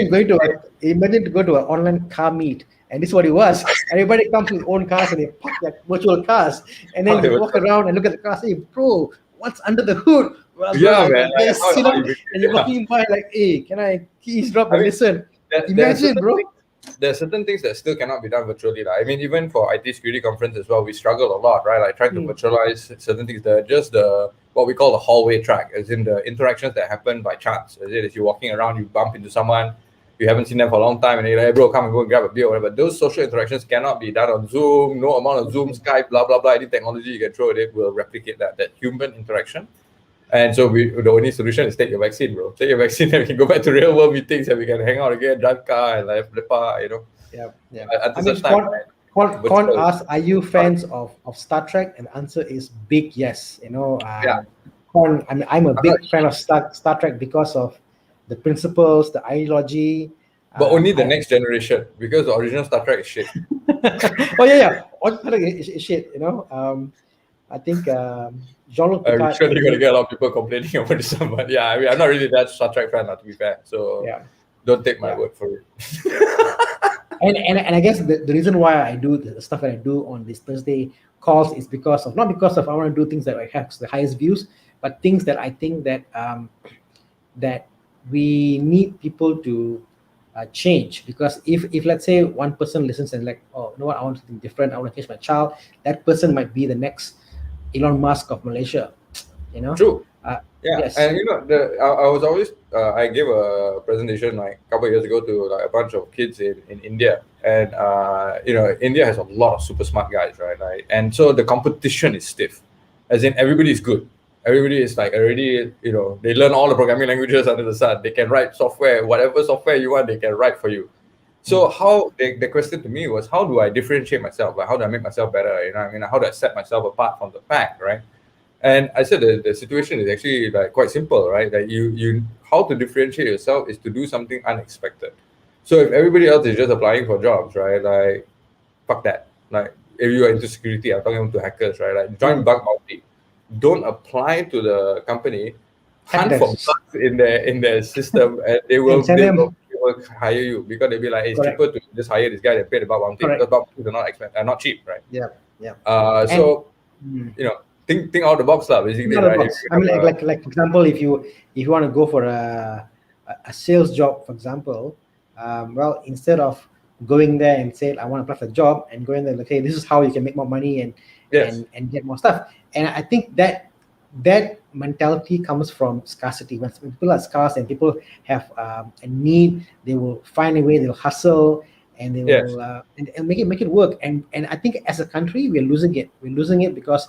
going to an online car meet. And this is what it was. Everybody comes with their own cars and they park their virtual cars. And then you walk around and look at the car and say, bro, what's under the hood? Well, man. And you're walking by like, hey, can I eavesdrop and listen? Imagine, bro. There are certain things that still cannot be done virtually. I mean, even for IT security conference as well, we struggle a lot, right? Like trying to virtualize certain things. What we call the hallway track, as in the interactions that happen by chance. As you're walking around, you bump into someone, you haven't seen them for a long time, and you're like, hey, bro, come and go and grab a beer or whatever. Those social interactions cannot be done on Zoom. No amount of Zoom, Skype, blah, blah, blah. Any technology you can throw at it will replicate that human interaction. And so the only solution is take your vaccine, bro. Take your vaccine and we can go back to real world meetings and we can hang out again, drive car and like flipper, Yeah. At this time, Con asks, are you fans of Star Trek? And the answer is big yes. Con, I'm a big fan of Star Trek because of the principles, the ideology. But only the next generation, because the original Star Trek is shit. Original Star Trek is shit, I think Jean-Luc I'm Picard. sure you're going to get a lot of people complaining about this one, but yeah, I mean, I'm not really that Star Trek fan, to be fair. So don't take my word for it. and I guess the reason why I do the stuff that I do on this Thursday calls is because of, not because of I want to do things that I have the highest views, but things that I think that that we need people to change. Because if let's say one person listens and like, oh, you know what, I want something different, I want to change my child, that person might be the next Elon Musk of Malaysia, you know. True. Yeah, yes. And you know, I was always I gave a presentation like a couple of years ago to like a bunch of kids in India, and you know, India has a lot of super smart guys, right? Like, and so the competition is stiff, as in everybody is good. Everybody is like already, you know, they learn all the programming languages under the sun. They can write software, whatever software you want, they can write for you. So how the question to me was, how do I differentiate myself? Like, how do I make myself better? You know, I mean, how do I set myself apart from the pack, right? And I said the situation is actually like quite simple, right? That you how to differentiate yourself is to do something unexpected. So if everybody else is just applying for jobs, right? Like, fuck that. Like, if you are into security, I'm talking to hackers, right? Like, join bug bounty. Don't apply to the company. Hunt for bugs in their system, and they will hire you, because they'll be like, it's cheaper to just hire this guy than pay the bug bounty, because bug bounties are not cheap, right? So you know, think out of the box, basically, right? I mean, like for example, if you want to go for a sales job, for example, well, instead of going there and say I want to apply for a job, and going there like, hey, this is how you can make more money and get more stuff. And I think that mentality comes from scarcity. When people are scarce and people have a need, they will find a way, they'll hustle, and they will and make it work. And I think as a country, we're losing it. We're losing it because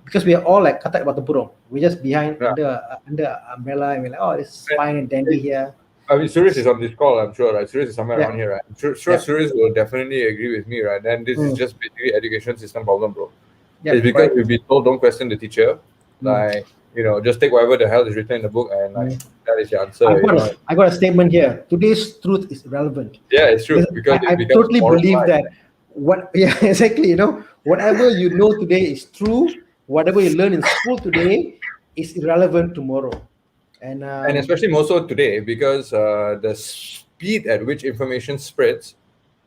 because we are all like kata batu burung. We're just behind under umbrella, and we're like, oh, this is fine and dandy here. I mean, Suresh is on this call, I'm sure, right? Suresh is somewhere around here, right? Suresh will definitely agree with me, right? And this is just basically education system problem, bro. It's because we've been told, don't question the teacher. Like, you know, just take whatever the hell is written in the book, and like that is your answer. I got a statement here. Today's truth is irrelevant. Yeah, it's true. Because I totally believe that. Exactly. You know, whatever you know today is true. Whatever you learn in school today is irrelevant tomorrow. And especially more so today, because the speed at which information spreads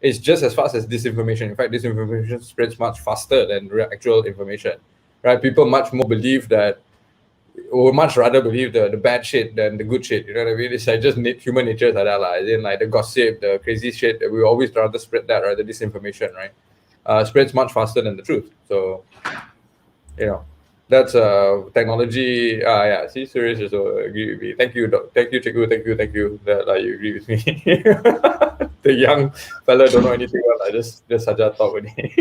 is just as fast as disinformation. In fact, disinformation spreads much faster than actual information, right? People much more believe that, or much rather believe the bad shit than the good shit. You know what I mean? It's like just human nature like that, as in like the gossip, the crazy shit. We always rather spread that, right? The disinformation, right? Spreads much faster than the truth. So, you know, that's technology. See, Suresh also agree with me. Thank you, Cikgu. Thank you that you agree with me. The young fella don't know anything about. I just Saja talk with me.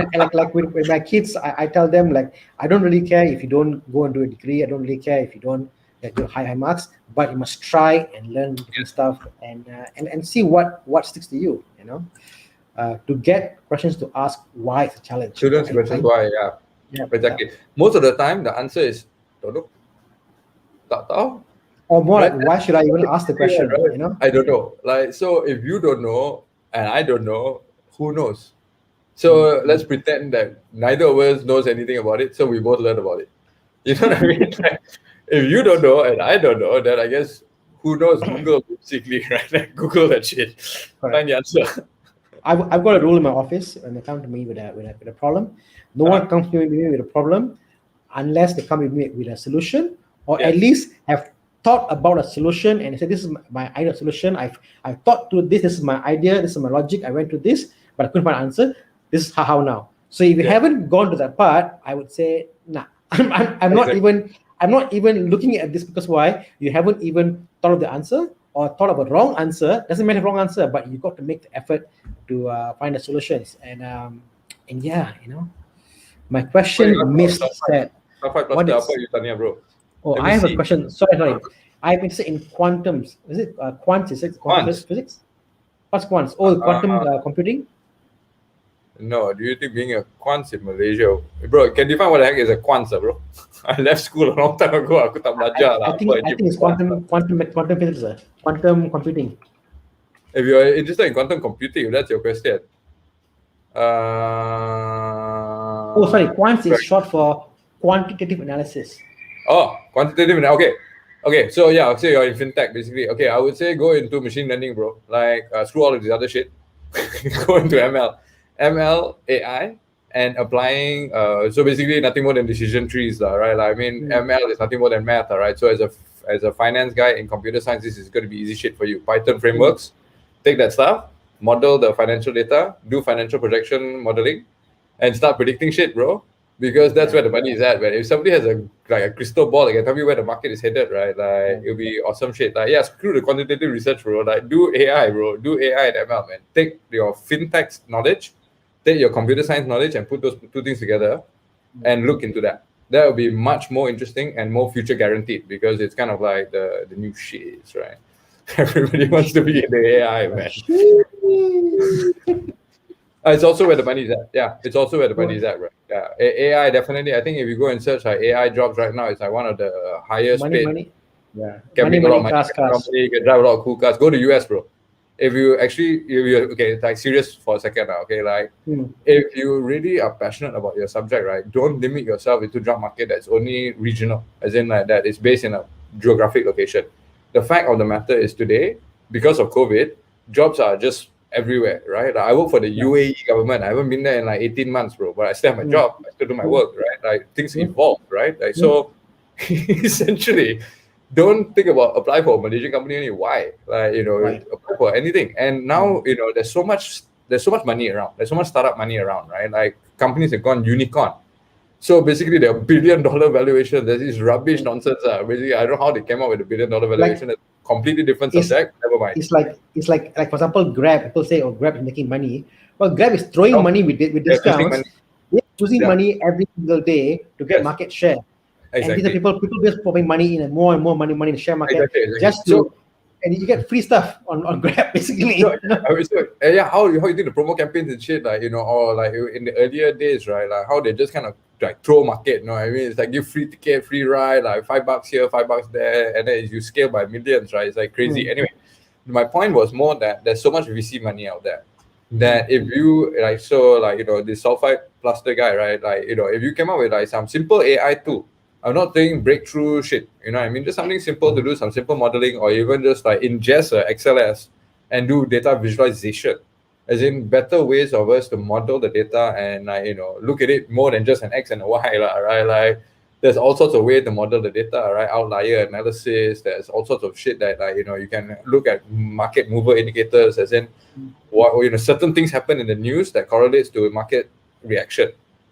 and like with my kids, I tell them, like, I don't really care if you don't go and do a degree. I don't really care if you don't get high marks, but you must try and learn different stuff and see what sticks to you. You know, to get questions to ask why it's a challenge. Students questions why, exactly. Most of the time, the answer is don't know. Tak tahu. Or more like, why should I even ask the question? Right? You know, I don't know. Like, so if you don't know and I don't know, who knows? So let's pretend that neither of us knows anything about it, so we both learn about it. You know what I mean? Like, if you don't know and I don't know, then I guess who knows? Google, basically, right? Like, Google that shit. Find the answer. I've got a rule in my office when they come to me with a problem. No one comes to me with a problem unless they come with me with a solution, or at least have thought about a solution and say, this is my ideal solution. I've thought to this. This is my idea. This is my logic. I went to this, but I couldn't find an answer. This is how now. So if you haven't gone to that part, I would say, nah. I'm not even looking at this, because why? You haven't even thought of the answer or thought of a wrong answer. Doesn't matter wrong answer, but you got to make the effort to find the solutions. And yeah, you know, my question missed that. What is Tanya, bro? Oh, I have a question. Sorry. I'm interested in quantums. Is it quants? Is it quantum physics? What's quants? Oh, quantum computing? No, do you think being a quants in Malaysia, bro? Can you define what the heck is a quants, bro? I left school a long time ago. Aku tak belajar lah. I think it's quantum physics, quantum computing. If you're interested in quantum computing, if that's your question, Quants is short for quantitative analysis. Oh, quantitative. Okay. So yeah, I'll say you're in fintech basically. Okay, I would say go into machine learning, bro. Like screw all of this other shit. Go into ML, AI, and applying. So basically nothing more than decision trees, right? Like, I mean, ML is nothing more than math, right? So as a finance guy in computer science, this is going to be easy shit for you. Python frameworks, take that stuff, model the financial data, do financial projection modeling, and start predicting shit, bro. Because that's where the money is at, man. If somebody has a crystal ball, they can tell me where the market is headed, right? Like it'll be awesome shit. Like, yeah, screw the quantitative research, bro. Like do AI, bro. Do AI and ML, man. Take your fintech knowledge, take your computer science knowledge, and put those two things together, and look into that. That will be much more interesting and more future guaranteed, because it's kind of like the new shit, right? Everybody wants to be in the AI, man. It's also where the money is at. Yeah, it's also where the money is at, right? Yeah, AI definitely. I think if you go and search like AI jobs right now, it's like one of the highest paid. Money. Yeah. Can make a lot of money. Cars. You can drive a lot of cool cars. Go to US, bro. If you're okay, like serious for a second now. Okay, like if you really are passionate about your subject, right? Don't limit yourself into job market that's only regional, as in like that. It's based in a geographic location. The fact of the matter is today, because of COVID, jobs are just everywhere, right? Like, I work for the UAE government. I haven't been there in like 18 months, bro. But I still have my job. I still do my work, right? Like things evolve, right? Like so, essentially, don't think about apply for a Malaysian company only. Why? Like apply for anything. And now there's so much money around. There's so much startup money around, right? Like companies have gone unicorn. So basically, they're $1 billion valuation. There's this rubbish nonsense. Basically, I don't know how they came up with a $1 billion valuation. It's a completely different subject. Never mind. It's like for example, Grab. People say, "Oh, Grab is making money." Well, Grab is throwing money with discounts. They're losing money every single day to get market share. Exactly. And these are people just pumping money in and more money in the share market just to. And you get free stuff on Grab, basically. How you do the promo campaigns and shit, like or like in the earlier days, right? Like how they just kind of like throw market, you know what I mean? It's like give free ticket, free ride, like $5 here, $5 there, and then you scale by millions, right? It's like crazy. Anyway, my point was more that there's so much VC money out there that if you the sulfide plaster guy, right? Like if you came up with like some simple AI tool. I'm not saying breakthrough shit, you know what I mean? Just something simple to do, some simple modeling, or even just like ingest XLS and do data visualization. As in better ways of us to model the data and look at it more than just an X and a Y, right? Like there's all sorts of ways to model the data, right? Outlier analysis, there's all sorts of shit that you can look at market mover indicators, as in what certain things happen in the news that correlates to market reaction.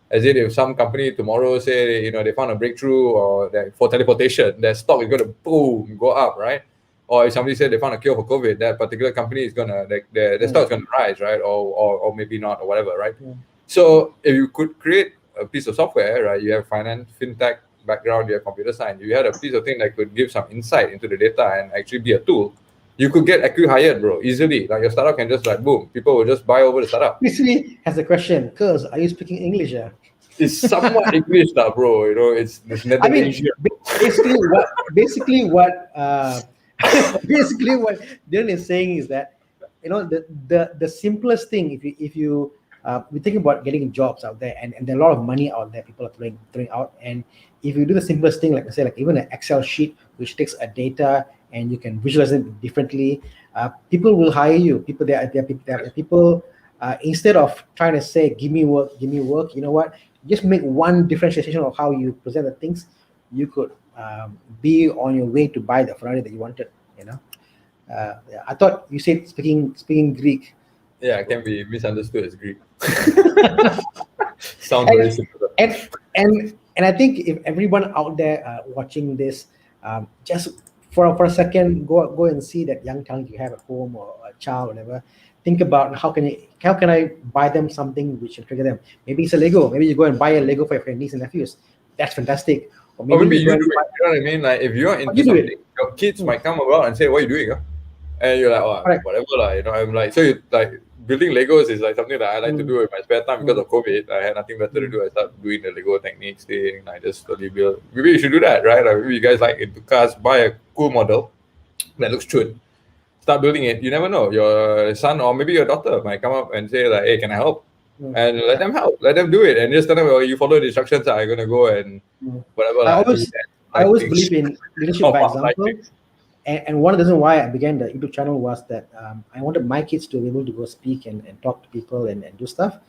As in, if some company tomorrow say, they found a breakthrough or for teleportation, their stock is going to boom, go up, right? Or if somebody said they found a cure for COVID, that particular company is going to, their stock is going to rise, right? Or maybe not, or whatever, right? Yeah. So if you could create a piece of software, right? You have finance, fintech background, you have computer science, you had a piece of thing that could give some insight into the data and actually be a tool. You could get acqui-hired, bro, easily. Like your startup can just boom, people will just buy over the startup. Basically, has a question, Cuz, are you speaking English? It's somewhat English now, bro. It's basically what Dhillon is saying is that the simplest thing if you we think about getting jobs out there and there are a lot of money out there people are throwing out, and if you do the simplest thing, like I say, like even an Excel sheet which takes a data and you can visualize it differently, people will hire you. People instead of trying to say give me work, you know what, just make one differentiation of how you present the things. You could be on your way to buy the Ferrari that you wanted. I thought you said speaking Greek. Yeah, it can be misunderstood as Greek. Sounds very simple. And I think if everyone out there watching this, just for a second, go and see that young talent you have at home or a child, whatever. Think about how can I buy them something which will trigger them. Maybe it's a Lego. Maybe you go and buy a Lego for your niece and nephews. That's fantastic. Or maybe you do it. You know what I mean? Like if you're into something, your kids might come around and say, "What are you doing?" And you're like, "Oh, whatever." I'm like, so you like building Legos is like something that I like to do in my spare time because of COVID. I had nothing better to do. I started doing the Lego techniques thing. I just slowly build. Maybe you should do that, right? Like maybe you guys like into cars, buy a cool model that looks good. Start building it. You never know. Your son or maybe your daughter might come up and say like, "Hey, can I help?" and let them help, let them do it, and just tell them, you follow the instructions, I'm gonna go and whatever. I always believe in leadership by example. And one of the reasons why I began the YouTube channel was that I wanted my kids to be able to go speak and talk to people and do stuff.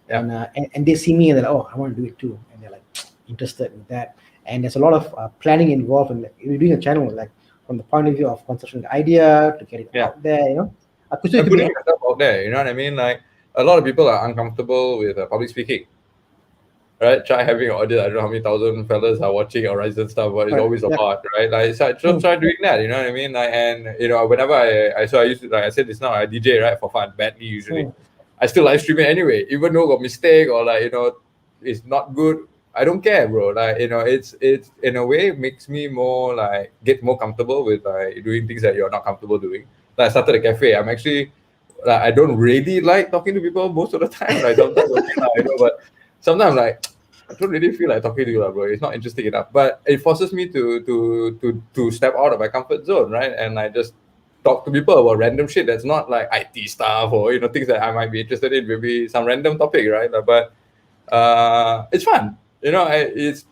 Yeah. And they see me and they're like, oh, I want to do it too. And they're like interested in that. And there's a lot of planning involved. And you're doing a channel, like from the point of view of conceptual idea to get it out there, putting yourself out there, you know what I mean? Like a lot of people are uncomfortable with public speaking. Right, try having an audience. I don't know how many thousand fellas are watching Horizon stuff, but it's always a lot, right? Like, so try doing that. You know what I mean? Like, and whenever I used to, like I said this now, I DJ, right, for fun, badly usually. I still live stream it anyway, even though got mistake or like it's not good. I don't care, bro. Like it's in a way makes me more like get more comfortable with like doing things that you're not comfortable doing. Like I started a cafe. I'm actually like I don't really like talking to people most of the time. Like sometimes but sometimes like I don't really feel like talking to you, bro. It's not interesting enough. But it forces me to step out of my comfort zone, right? And I just talk to people about random shit that's not like IT stuff or things that I might be interested in, maybe some random topic, right? But it's fun. It's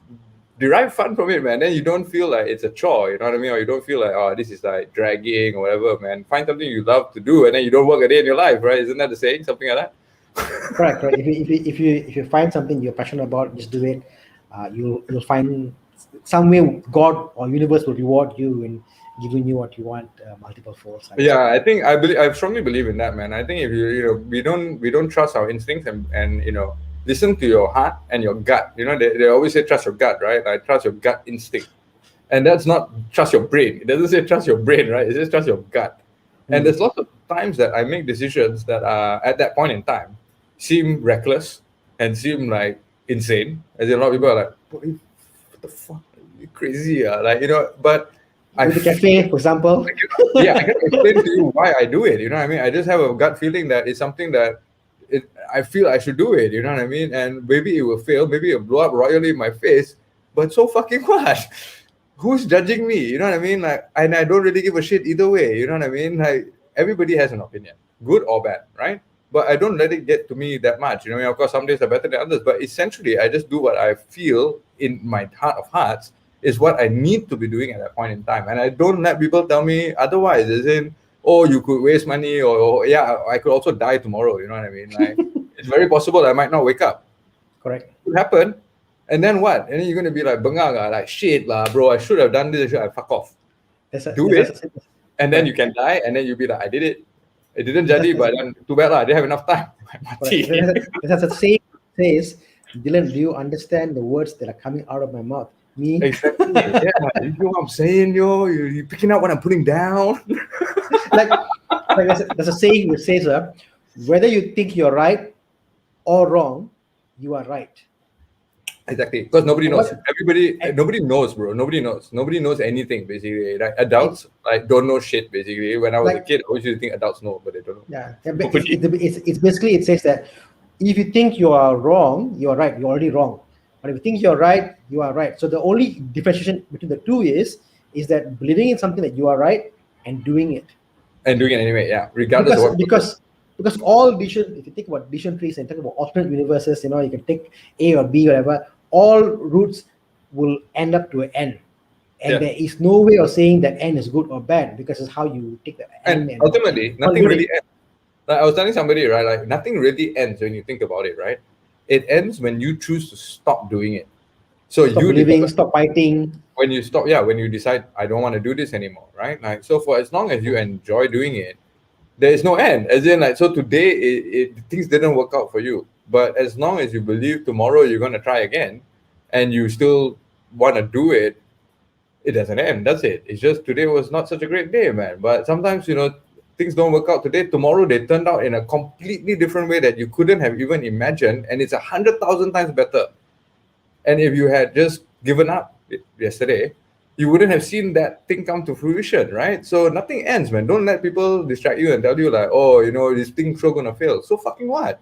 derive fun from it, man. Then you don't feel like it's a chore, you know what I mean? Or you don't feel like, oh, this is like dragging or whatever, man. Find something you love to do and then you don't work a day in your life, right? Isn't that the saying? Something like that? Correct. If you find something you're passionate about, just do it. You'll find some way God or universe will reward you in giving you what you want multiple folds. I strongly believe in that, man. I think if we don't trust our instincts and listen to your heart and your gut. They always say trust your gut, right? Like trust your gut instinct, and that's not trust your brain. It doesn't say trust your brain, right? It says trust your gut. And there's lots of times that I make decisions that are at that point in time seem reckless and seem like insane. As in a lot of people are like, what the fuck? Are you crazy? But with the cafe, for example. I can explain to you why I do it. You know what I mean? I just have a gut feeling that it's something that I feel I should do it. You know what I mean? And maybe it will fail. Maybe it'll blow up royally in my face. But so fucking what? Who's judging me? You know what I mean? Like, and I don't really give a shit either way. You know what I mean? Like, everybody has an opinion, good or bad, right? But I don't let it get to me that much. Of course, some days are better than others. But essentially, I just do what I feel in my heart of hearts is what I need to be doing at that point in time. And I don't let people tell me otherwise. As in, oh, you could waste money, or I could also die tomorrow. You know what I mean? Like, it's very possible I might not wake up. Correct. It could happen. And then what? And then you're going to be like, bengang, like, shit, bro, I should have done this. I fuck off. Do it. And then you can die. And then you'll be like, I did it. It didn't jadi, but then too bad. I didn't have enough time. That's a saying says, Dhillon, do you understand the words that are coming out of my mouth? Me? Exactly. You know what I'm saying, yo? You're picking up what I'm putting down. like there's a saying which says, whether you think you're right or wrong, you are right. Exactly, because nobody knows. Nobody knows, bro. Nobody knows anything, basically. Like adults, don't know shit, basically. When I was a kid, I always used to think adults know, but they don't know. Yeah, it's basically, it says that if you think you are wrong, you are right. You're already wrong. But if you think you're right, you are right. So the only differentiation between the two is that believing in something that you are right and doing it. And doing it anyway, yeah. Regardless of what. Because all decision, if you think about decision trees and talk about alternate universes, you can take A or B, whatever. All routes will end up to an N. And there is no way of saying that N is good or bad because it's how you take the N. And ultimately, nothing really ends. Like I was telling somebody, right? Like nothing really ends when you think about it, right? It ends when you choose to stop doing it. So stop fighting. When you stop, when you decide, I don't want to do this anymore, right? Like, so for as long as you enjoy doing it, there is no end. As in, like, so today, things didn't work out for you. But as long as you believe tomorrow you're going to try again and you still want to do it, it doesn't end. That's it. It's just today was not such a great day, man. But sometimes, things don't work out today. Tomorrow, they turned out in a completely different way that you couldn't have even imagined. And it's 100,000 times better. And if you had just given up yesterday, you wouldn't have seen that thing come to fruition, right? So nothing ends, man. Don't let people distract you and tell you like, oh, this thing's sure going to fail. So fucking what?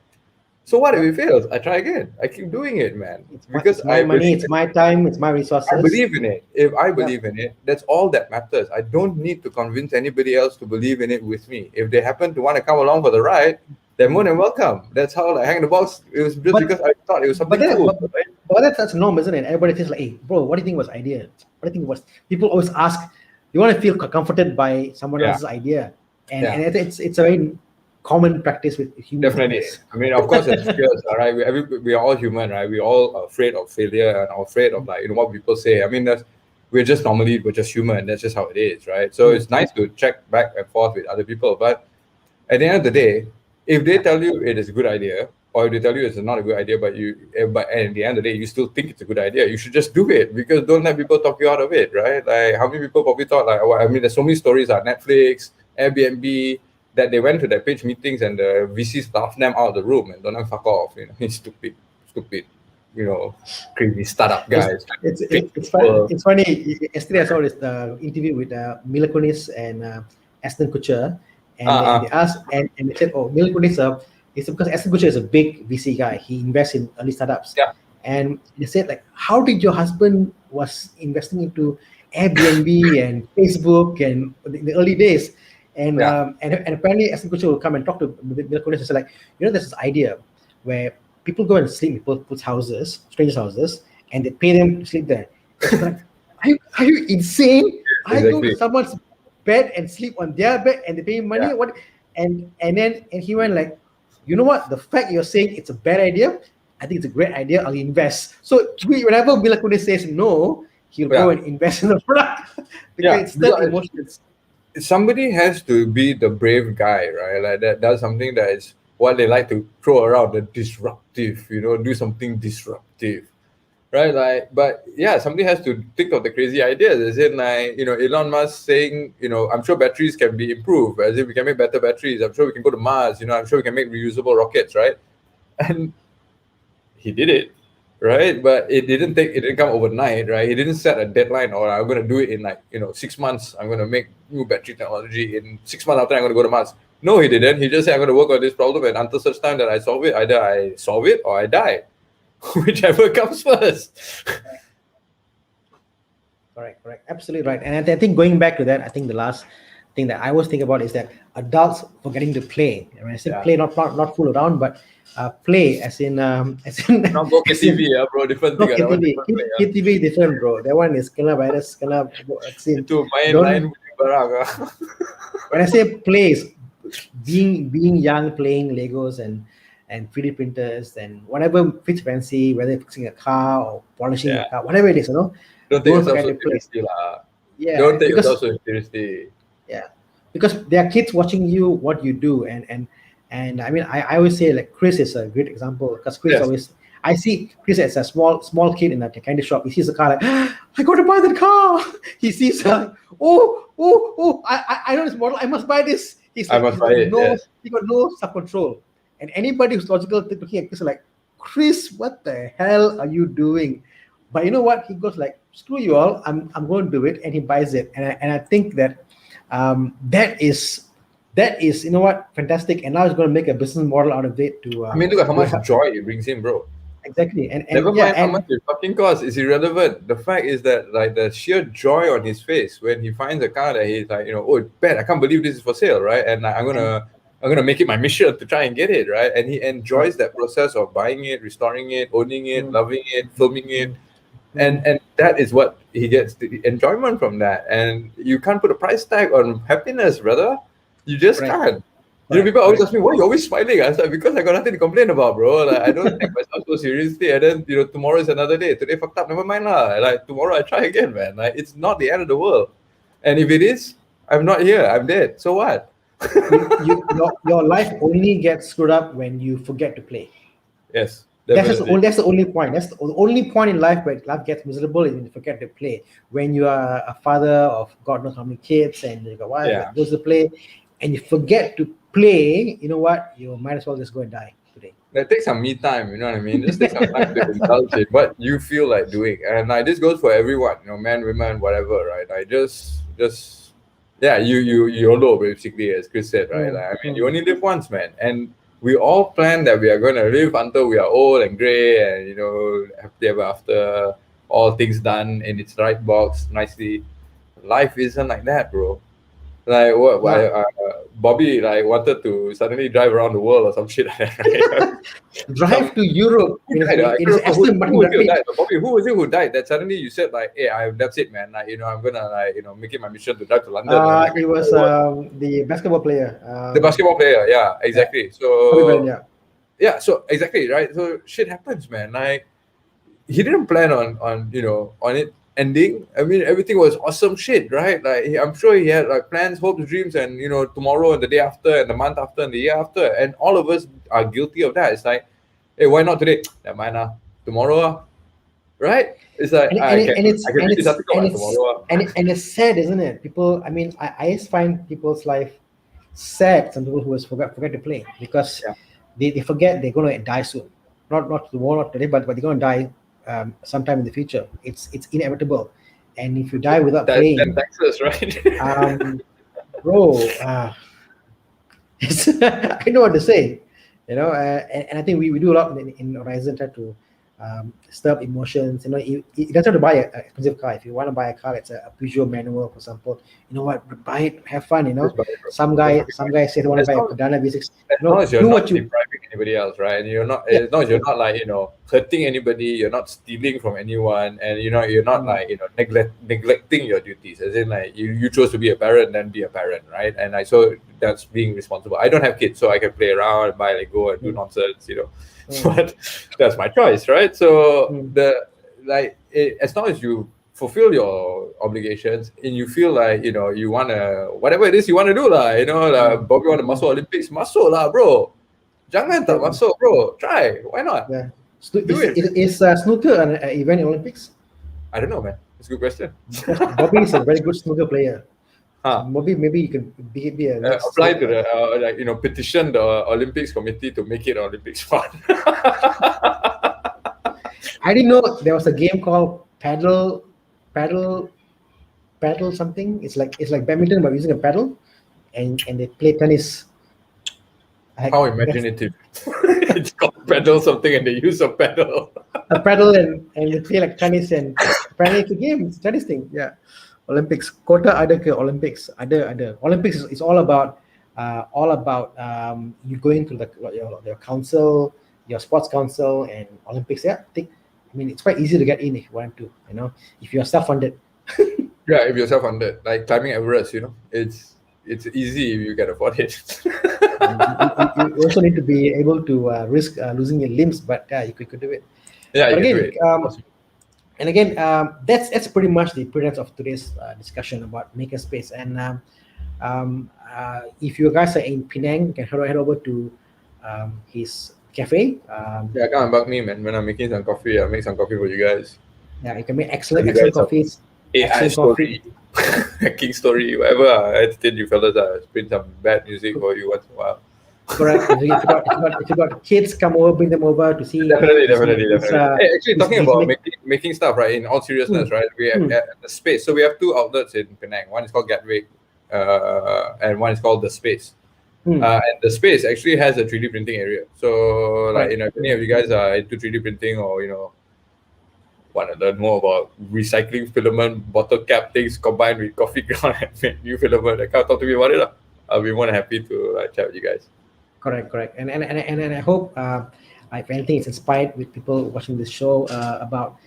So what if it fails? I try again. I keep doing it, man. It's my money, it's my time, it's my resources. I believe in it. If I believe in it, that's all that matters. I don't need to convince anybody else to believe in it with me. If they happen to want to come along for the ride, they're more than welcome. That's how like Hang the Box. It was just because I thought it was something cool. But that's norm, isn't it? Everybody thinks like, hey, bro, what do you think was idea? What do you think was? People always ask. You want to feel comforted by someone else's idea, and it's a very common practice with humans. Definitely. I mean, of course, it's fears, right? We are all human, right? We're all afraid of failure and afraid of like what people say. I mean, we're just human. That's just how it is, right? So it's nice to check back and forth with other people, but at the end of the day, if they tell you it is a good idea, or if they tell you it's not a good idea, but at the end of the day, you still think it's a good idea, you should just do it, because don't let people talk you out of it, right? Like, how many people probably thought, like, I mean, there's so many stories on Netflix, Airbnb, that they went to their pitch meetings and the VCs laughed them out of the room and don't know, fuck off, he's stupid, crazy startup guys. It's funny. Yesterday I saw this interview with Mila Kunis and Ashton Kutcher, and they asked, and they said, oh, Mila Kunis, it's because Ashton Kutcher is a big VC guy. He invests in early startups. Yeah. And they said, like, how did your husband was investing into Airbnb and Facebook and in the early days? And apparently Ashton Kutcher will come and talk to Mila Kunis and say, like, there's this idea where people go and sleep in people's houses, strangers' houses, and they pay them to sleep there. Like, are you insane? I go to someone's bed and sleep on their bed and they pay me money? What? And he went like, you know what? The fact you're saying it's a bad idea, I think it's a great idea. I'll invest. So whenever Mila Kunis says no, he'll go and invest in the product because it's still emotions. Somebody has to be the brave guy, right? Like that does something that is what they like to throw around, the disruptive, do something disruptive, right? Like, but yeah, somebody has to think of the crazy ideas. As in, like, Elon Musk saying, I'm sure batteries can be improved, as if we can make better batteries. I'm sure we can go to Mars. I'm sure we can make reusable rockets, right? And he did it, right? But it didn't come overnight, right? He didn't set a deadline, or I'm going to do it in 6 months. I'm going to make new battery technology in 6 months after I'm going to go to Mars. No, he didn't. He just said, I'm going to work on this problem, and until such time that I solve it, either I solve it or I die. Whichever comes first. Correct. Absolutely right. And I think going back to that, I think the last thing that I always think about is that adults forgetting to play. I mean, I say play, not fool around, but play as in not go KTV, bro. Different thing. KTV different, bro. That one is kena virus, kena vaccine. When I say plays, being young, playing Legos and 3D printers and whatever fits fancy, whether fixing a car or polishing a car, whatever it is, Don't take yourself so seriously, Don't take yourself so seriously. Yeah, because there are kids watching you, what you do, and I mean, I always say, like, Chris is a great example, because Chris always, I see Chris as a small kid in a candy shop. He sees a car, like, I got to buy that car. He sees I know this model, I must buy this. He got no self-control. And anybody who's logical looking at Chris is like, Chris, what the hell are you doing? But you know what? He goes like, screw you all, I'm going to do it, and he buys it. And I think that that is fantastic. And now he's going to make a business model out of it. I mean, look at how much joy it brings him, bro. Exactly. And never mind how much it fucking costs. It's irrelevant. The fact is that, like, the sheer joy on his face when he finds a car that he's like, oh, Ben, I can't believe this is for sale, right? And I'm gonna make it my mission to try and get it, right? And he enjoys that process of buying it, restoring it, owning it, loving it, filming it, and that is what he gets the enjoyment from that. And you can't put a price tag on happiness, brother. You just can't. People always ask me, why are you always smiling? I said, because I got nothing to complain about, bro. Like, I don't take myself so seriously. And then, tomorrow is another day. Today fucked up, never mind lah. Like, tomorrow I try again, man. Like, it's not the end of the world. And if it is, I'm not here. I'm dead. So what? Your life only gets screwed up when you forget to play. Yes. That's the only point. That's the only point in life where life gets miserable is when you forget to play. When you are a father of God knows how many kids and you got wife goes to play, and you forget to play, you know what? You might as well just go and die today. Take some me time, you know what I mean? Just take some time to indulge in what you feel like doing. And this goes for everyone, men, women, whatever, right? You YOLO, basically, as Chris said, right? Like, I mean, you only live once, man. And we all plan that we are going to live until we are old and gray and, happily ever after, all things done in its right box, nicely. Life isn't like that, bro. Like what? Yeah. Bobby like wanted to suddenly drive around the world or some shit like that, right? Drive to Europe. Who died? I It don't is know Aston Martin who was it who Rapid. died. But Bobby, who was it who died? That suddenly you said like, hey, that's it, man. Like, I'm gonna make it my mission to drive to London. It was the basketball player. The basketball player, yeah, exactly. Kobe Bryant, So yeah, so exactly, right? So shit happens, man. Like he didn't plan on it ending. I mean, everything was awesome shit, right? Like I'm sure he had like plans, hopes, dreams, and tomorrow and the day after and the month after and the year after, and all of us are guilty of that. It's like, hey, why not today? Never mind, tomorrow, right? It's like and it's sad, isn't it? People, I mean, I just find people's life sad. Some people who forget to play because they forget they're going to die soon. Not tomorrow, not today, but they're going to die sometime in the future. It's inevitable, and if you die without playing, then Texas, right? Bro, I know what to say, and I think we do a lot in Horizon, try to stir up emotions. You don't have to buy an expensive car. If you want to buy a car, it's a Peugeot manual, for example. You know what? Buy it, have fun. Some guy said they want to buy a Thana V6. As long as you're not depriving anybody else, right? And you're not, as long as you're not like hurting anybody, you're not stealing from anyone, and you're not like neglecting your duties. As in like you chose to be a parent, then be a parent, right? And so that's being responsible. I don't have kids, so I can play around, buy Lego, and do nonsense, but that's my choice, right? So as long as you fulfill your obligations and you feel like you want to, whatever it is you want to do lah, like Bobby want to masuk Olympics, masuk lah, bro. Jangan tak masuk, bro. Try, why not? Yeah. Is snooker an event in Olympics? I don't know, man. It's a good question. Bobby is a very good snooker player. Maybe you can be a apply to the petition the Olympics committee to make it Olympics fun. I didn't know there was a game called paddle something. It's like badminton but using a paddle, and they play tennis. How imaginative! It's called paddle something, and they use a paddle. A paddle and they play like tennis, and apparently it's a game. It's a tennis thing. Yeah. Olympics quota ada ke Olympics ada Olympics is all about you going to your council, your sports council, and Olympics. It's quite easy to get in if you want to, if you're self-funded. Yeah, if you're self-funded, like climbing Everest, it's easy if you can afford it. you also need to be able to risk losing your limbs, but you could do it. Yeah, but you again, can do it. And again, that's pretty much the pretense of today's discussion about Makerspace. And if you guys are in Penang, you can head over to his cafe. Come and bug me, man. When I'm making some coffee, I'll make some coffee for you guys. Yeah, you can make excellent coffees. AI story, hacking story, whatever. I entertain you fellas. Spin some bad music for you once in a while. Correct. If you got kids, come over, bring them over to see. Definitely. Hey, actually, talking about making stuff, right? In all seriousness, right? We have the space. So we have two outlets in Penang. One is called Gatwick, and one is called the Space. And the Space actually has a 3D printing area. So, if any of you guys are into 3D printing or want to learn more about recycling filament, bottle cap things combined with coffee ground and make new filament, talk to me about it. I'll be more than happy to chat with you guys. Correct. And I hope if anything is inspired with people watching this show about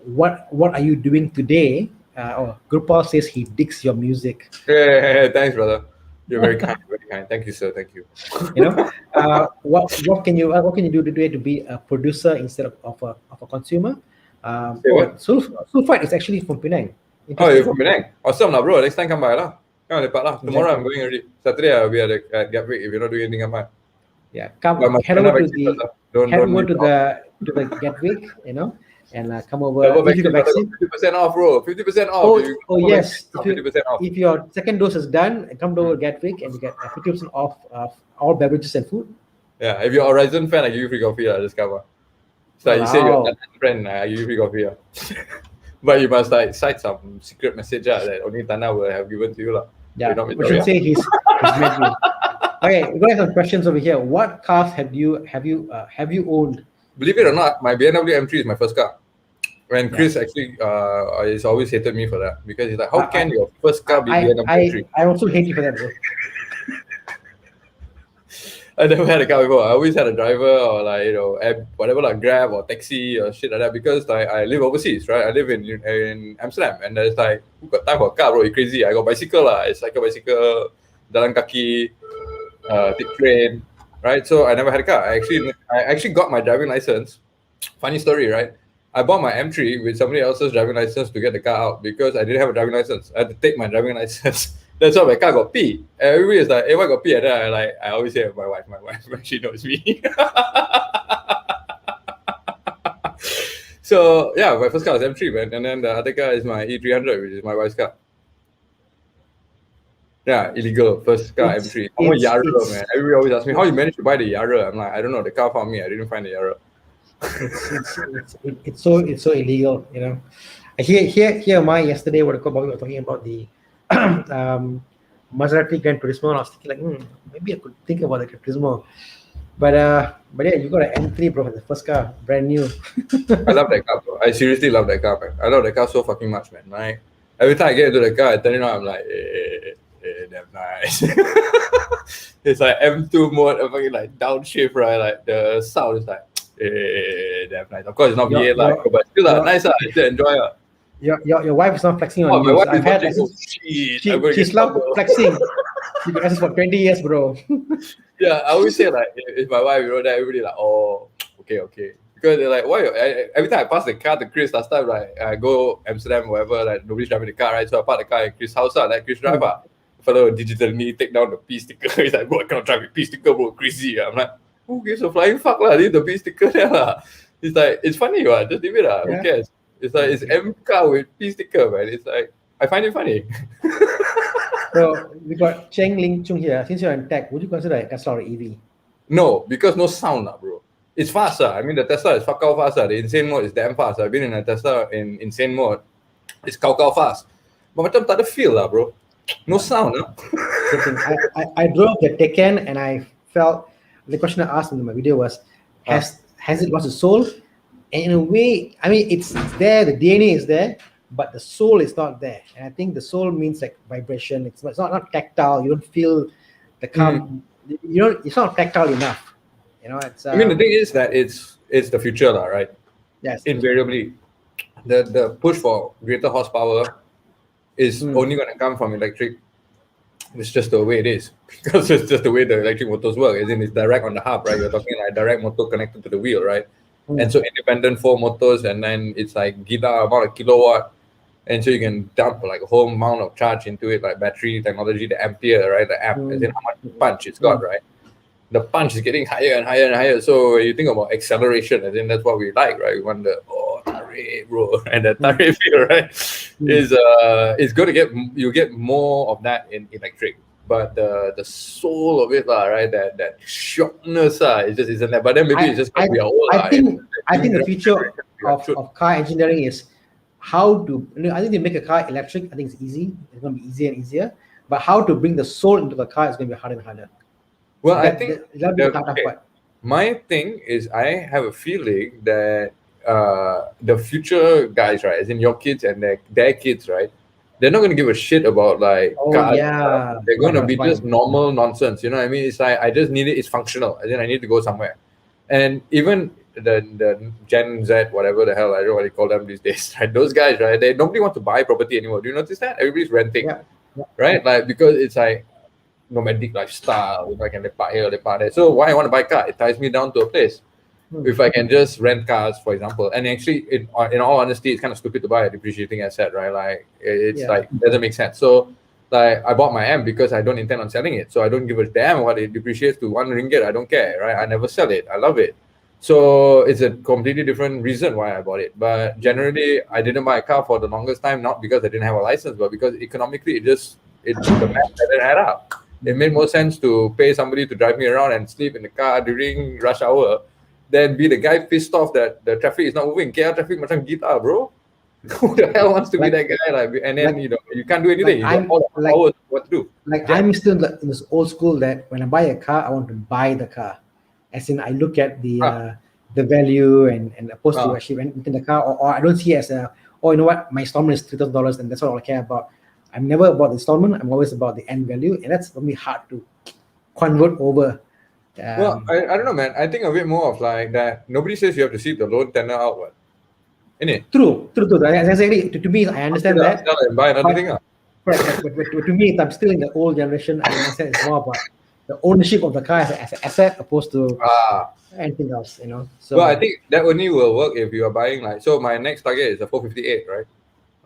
what are you doing today? Gurpal says he digs your music. Yeah, thanks, brother. You're very kind. Thank you, sir. Thank you. What can you do today to be a producer instead of a consumer? Sulfite is actually from Penang. Oh, you're from Penang? Awesome, bro. Next time come by lah. Tomorrow I'm going already. Saturday I'll be at Gatwick. If you're not doing anything, come by. Yeah, head over to the Gatwick, and come over. 50% off, bro. 50% off. Oh yes. 50% off. If your second dose is done, come over Gatwick and you get 50% off all beverages and food. Yeah, if you're a Horizon fan, I give you free coffee. Just come on. So you say you're a friend, I give you free coffee. But you must cite some secret message that only Thana will have given to you. Yeah, we should say he's met you. Okay, we're gonna have some questions over here. What cars have you owned? Believe it or not, my BMW M3 is my first car. When Chris actually he's always hated me for that because he's like, how can your first car be BMW 3? I also hate you for that, bro. I never had a car before. I always had a driver or like, whatever, like Grab or taxi or shit like that because like I live overseas, right? I live in Amsterdam and there's like, who got time for a car, bro? You crazy. I got bicycle lah. It's like a bicycle, jalan kaki, take train, right? So I never had a car. I actually got my driving license. Funny story, right? I bought my M3 with somebody else's driving license to get the car out because I didn't have a driving license. I had to take my driving license. That's why my car got P. And everybody is like, hey, why got P? And then I always say my wife, she knows me. So yeah, my first car was M3, man. And then the other car is my E300, which is my wife's car. Yeah, illegal. First car, M3. I'm a Yara, man. Everybody always asks me, how you managed to buy the Yara? I'm like, I don't know. The car found me. I didn't find the Yara. It's so illegal, you know. Here yesterday we were talking about the Maserati Gran Turismo, and I was thinking like, maybe I could think about the Gran Turismo, but yeah, you got an M3, bro, the first car, brand new. I love that car, bro. I seriously love that car, man. I love that car so fucking much, man. Like every time I get into the car, I turn it on, I'm like, damn nice. It's like M2 mode, I'm fucking like downshift, right? Like the sound is like. Damn nice. Of course, it's not VA like, but still nice. I still enjoy it. Your wife is not flexing on you. My wife is she's loved flexing. She been for 20 years, bro. Yeah, I always say like, if my wife wrote that, everybody like, oh, okay. Because they're like, why? Every time I pass the car to Chris, last time like I go Amsterdam, whatever, like nobody's driving the car, right? So I park the car at Chris' house, like Chris driver. Fellow digitally take down the P sticker. He's like, bro, I cannot drive with P sticker, bro, crazy. I'm like, who gives a flying fuck lah? Leave the P sticker there lah. It's like, it's funny, what? Just leave it lah. Who cares? It's like, it's M car with P sticker, man. It's like, I find it funny. So we got Cheng Ling Chung here. Since you're in tech, would you consider a Tesla or EV? No, because no sound lah, bro. It's faster. I mean, the Tesla is fuck out faster. The insane mode is damn fast. I've been in a Tesla in insane mode. It's cow fast. But macam tak ada feel lah, bro. No sound, huh? I drove the Taycan and I felt. The question I asked in my video was, has it lost its soul? And in a way, I mean, it's there, the DNA is there, but the soul is not there. And I think the soul means like vibration. It's not tactile. You don't feel the calm. It's not tactile enough. You know, it's. I mean, the thing is that it's the future, lah, right? Yes. Invariably, the push for greater horsepower is only going to come from electric. It's just the way it is because it's just the way the electric motors work. As in, it's direct on the hub, right? You're talking like direct motor connected to the wheel, right? And so independent 4 motors, and then it's like gila about a kilowatt, and so you can dump like a whole amount of charge into it, like battery technology, the ampere, right? The amp, as in how much punch it's got, right? The punch is getting higher and higher and higher. So when you think about acceleration, as in that's what we like, right? We want the tarik, bro, and the tarik feel, right? Is going to you get more of that in electric, but the soul of it, right? That shockness, it just isn't there. But then maybe it's just we are old. I think the future of car engineering is how to. I think they make a car electric. I think it's easy. It's going to be easier and easier. But how to bring the soul into the car is going to be harder and harder. Well, I think my thing is I have a feeling that the future guys, right, as in your kids and their kids, right, they're not going to give a shit about like cars. Yeah. They're going to be just normal nonsense. You know what I mean? It's like I just need it. It's functional. As in I need to go somewhere. And even the Gen Z, whatever the hell, I don't know what you call them these days, right? Those guys, right? Nobody wants to buy property anymore. Do you notice that? Everybody's renting, right? Like because it's like nomadic lifestyle. If I can lepak here, lepak there. So why I want to buy a car? It ties me down to a place. If I can just rent cars, for example, and actually, in all honesty, it's kind of stupid to buy a depreciating asset, right? Like it's like it doesn't make sense. So like I bought my M because I don't intend on selling it, so I don't give a damn what it depreciates to 1 ringgit. I don't care, right? I never sell it. I love it. So it's a completely different reason why I bought it. But generally, I didn't buy a car for the longest time, not because I didn't have a license, but because economically, the math didn't add up. It made more sense to pay somebody to drive me around and sleep in the car during rush hour than be the guy pissed off that the traffic is not moving. KL traffic macam gita, bro. Who the hell wants to be that guy? Like, and then you can't do anything. You got all the hours what to do. Like I'm still in this old school that when I buy a car, I want to buy the car. As in, I look at the the value and opposed to actually renting the car, or I don't see it as a, oh, you know what, my installment is $3,000 and that's all I care about. I'm never about the installment. I'm always about the end value, and that's for me hard to convert over. Well, I don't know, man. I think of it more of like that. Nobody says you have to see the loan tenor out, what? Innit? True. Exactly. To me, I understand that. Sell and buy another thing. Right, but to me, I'm still in the old generation. I understand it's more about the ownership of the car as an asset opposed to anything else, you know. So, well, I think that only will work if you are buying like. So my next target is a 458, right?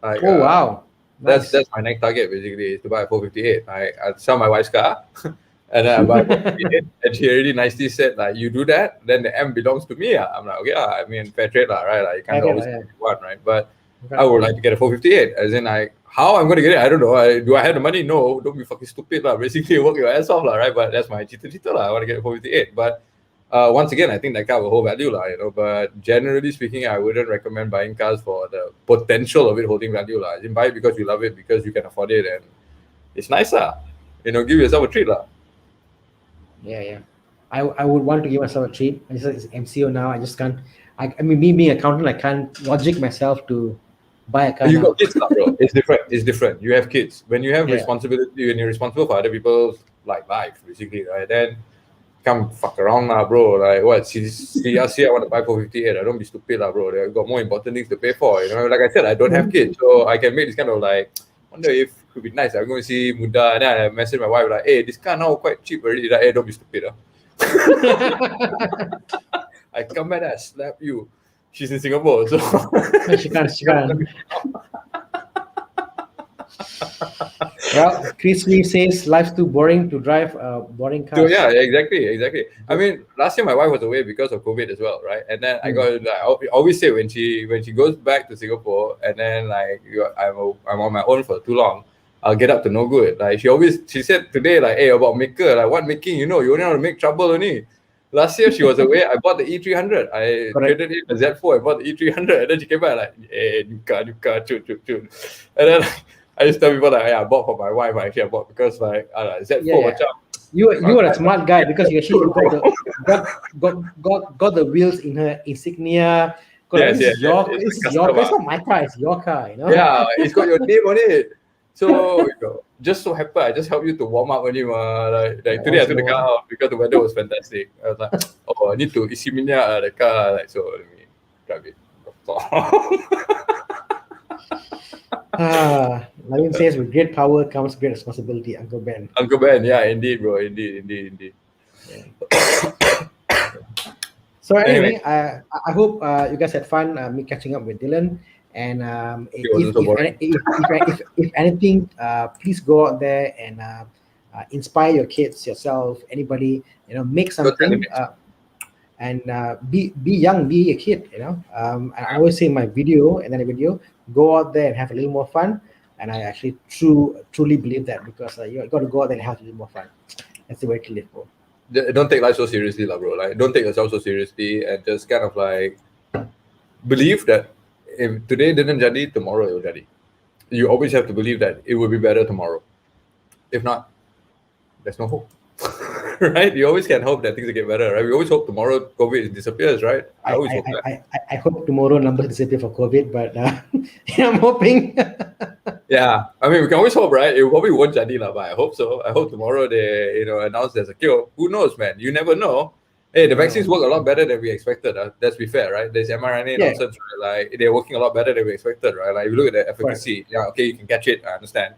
Like, wow. Nice. That's my next target basically, is to buy a 458. I'd sell my wife's car and then I buy a 458. And she already nicely said, like, you do that, then the M belongs to me. I'm like, okay, I mean, fair trade, right? Like, you can't always get one, right? But I would like to get a 458. As in, like, how I'm going to get it, I don't know. Do I have the money? No, don't be fucking stupid. Basically, work your ass off, right? But that's my cheater. I want to get a 458. But once again, I think that car will hold value, you know. But generally speaking, I wouldn't recommend buying cars for the potential of it holding value. You didn't buy it because you love it, because you can afford it, and it's nicer. You know, give yourself a treat. Yeah. I would want to give myself a treat. It's MCO now. I just can't. I mean, me being an accountant, I can't logic myself to buy a car. You got kids now, bro. It's different. You have kids. When you have responsibility, when you're responsible for other people's like life, basically, right? Then come fuck around now, bro. Like what? See, I want to buy 458. I don't be stupid, bro. I've got more important things to pay for. You know, like I said, I don't have kids, so I can make this kind of like, wonder if it could be nice. I'm going to see Muda, and then I message my wife like, hey, this car now quite cheap already. Like, hey, don't be stupid. I come back and I slap you. She's in Singapore, so she can't. Well, Chris Lee says life's too boring to drive boring cars. So yeah, exactly. I mean, last year my wife was away because of COVID as well, right? And then I always say when she goes back to Singapore, and then like I'm on my own for too long, I'll get up to no good. Like she said today, like, hey, about maker, like what making? You know, you only want to make trouble only. Last year she was away. I bought the E300. I traded in the Z4. I bought the E300, and then she came back like, hey, new car, choo. And then I just tell people that I bought for my wife. Actually, I bought because like Z4. You are a smart guy because you actually got the wheels in her insignia. It's not my car. It's your car. You know. Yeah, it's got your name on it. So just so happen I just helped you to warm up only. Like today I took the car out because the weather was fantastic. I was like, I need to isiminya the car. Like, so let me drive it. Navin says, with great power comes great responsibility, Uncle Ben. Yeah, indeed, bro. Indeed. Yeah. So anyway, I hope you guys had fun me catching up with Dhillon. And if anything, please go out there and inspire your kids, yourself, anybody. You know, make something. And be young, be a kid. You know, I always say in my video, go out there and have a little more fun. And I actually truly believe that, because you got to go out there and have a little more fun. That's the way to live, bro. Don't take life so seriously, bro. Like, don't take yourself so seriously, and just kind of like believe that if today didn't jadi, tomorrow it will jadi. You always have to believe that it will be better tomorrow. If not, there's no hope. Right? You always can hope that things will get better, right? We always hope tomorrow COVID disappears, right? I always hope that. I hope tomorrow numbers disappear for COVID, but I'm hoping. Yeah, I mean, we can always hope, right? It probably won't jadi, but I hope so. I hope tomorrow they, announce there's a cure. Who knows, man? You never know. Hey, the vaccines work a lot better than we expected. Let's be fair, right? There's mRNA nonsense, right? Like, they're working a lot better than we expected, right? Like, if you look at the efficacy, okay, you can catch it, I understand.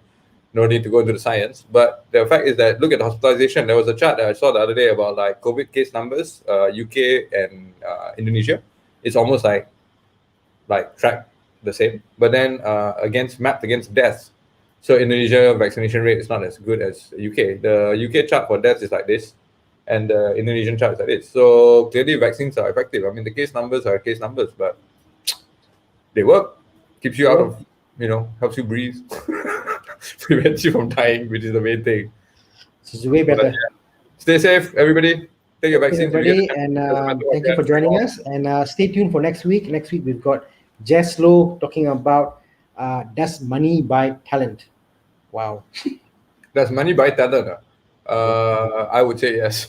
No need to go into the science. But the fact is that, look at the hospitalization. There was a chart that I saw the other day about like COVID case numbers, UK and Indonesia. It's almost like track the same. But then mapped against deaths. So Indonesia vaccination rate is not as good as UK. The UK chart for deaths is like this, and the Indonesian chart is like this. So clearly vaccines are effective. I mean, the case numbers are case numbers, but they work. Keeps you out of, helps you breathe. Prevents you from dying, which is the main thing. So it's way better. Stay safe, everybody. Take your vaccine. Everybody, and thank you for joining us. And stay tuned for next week. Next week, we've got Jess Lowe talking about does money buy talent? Wow. Does money buy talent? I would say yes.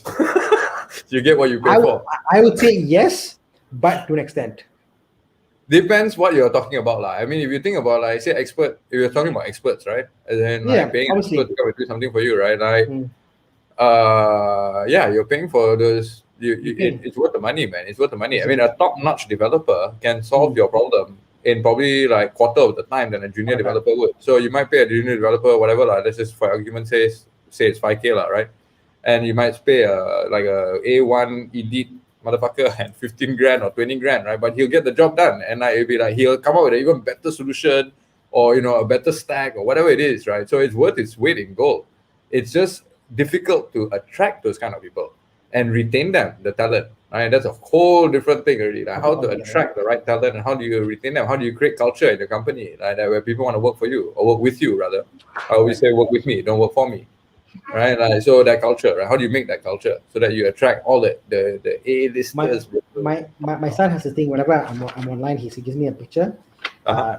You get what you pay for. I would say yes, but to an extent. Depends what you're talking about, lah. I mean, if you think about, like, say, expert, if you're talking about experts, right? And then, Yeah, like, paying an obviously. expert to come and do something for you, right? Like, Mm. yeah, you're paying for those. It's worth the money, man. It's worth the money. I mean, a top-notch developer can solve your problem in probably like quarter of the time than a junior developer would. So you might pay a junior developer whatever, like, let's just for argument's sake say it's 5K, lah, right? And you might pay like a A1 edit motherfucker and 15 grand or 20 grand, right? But he'll get the job done, and like, it'll be like he'll come up with an even better solution, or a better stack or whatever it is, right? So it's worth its weight in gold. It's just difficult to attract those kind of people and retain them, the talent, right? That's a whole different thing already. Like how to attract the right talent and how do you retain them? How do you create culture in the company, right? Where people want to work for you or work with you, rather. I always say work with me, don't work for me, right? Like, so that culture, right? How do you make that culture so that you attract all the A-listers? My son has this thing. Whenever I'm online, he gives me a picture.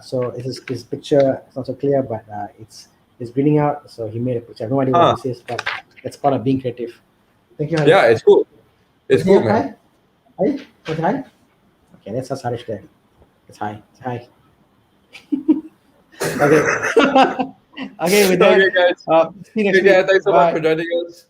So his picture is not so clear, but it's greening out. So he made a picture. I have no idea what this is, but it's part of being creative. Thank you, Harish. Yeah, it's cool. It's cool, man. Hi? What's hi? Okay, that's us, Harish there. It's hi. It's hi. Okay. Okay, with that. Okay, guys. See you next week. Thanks so much for joining us.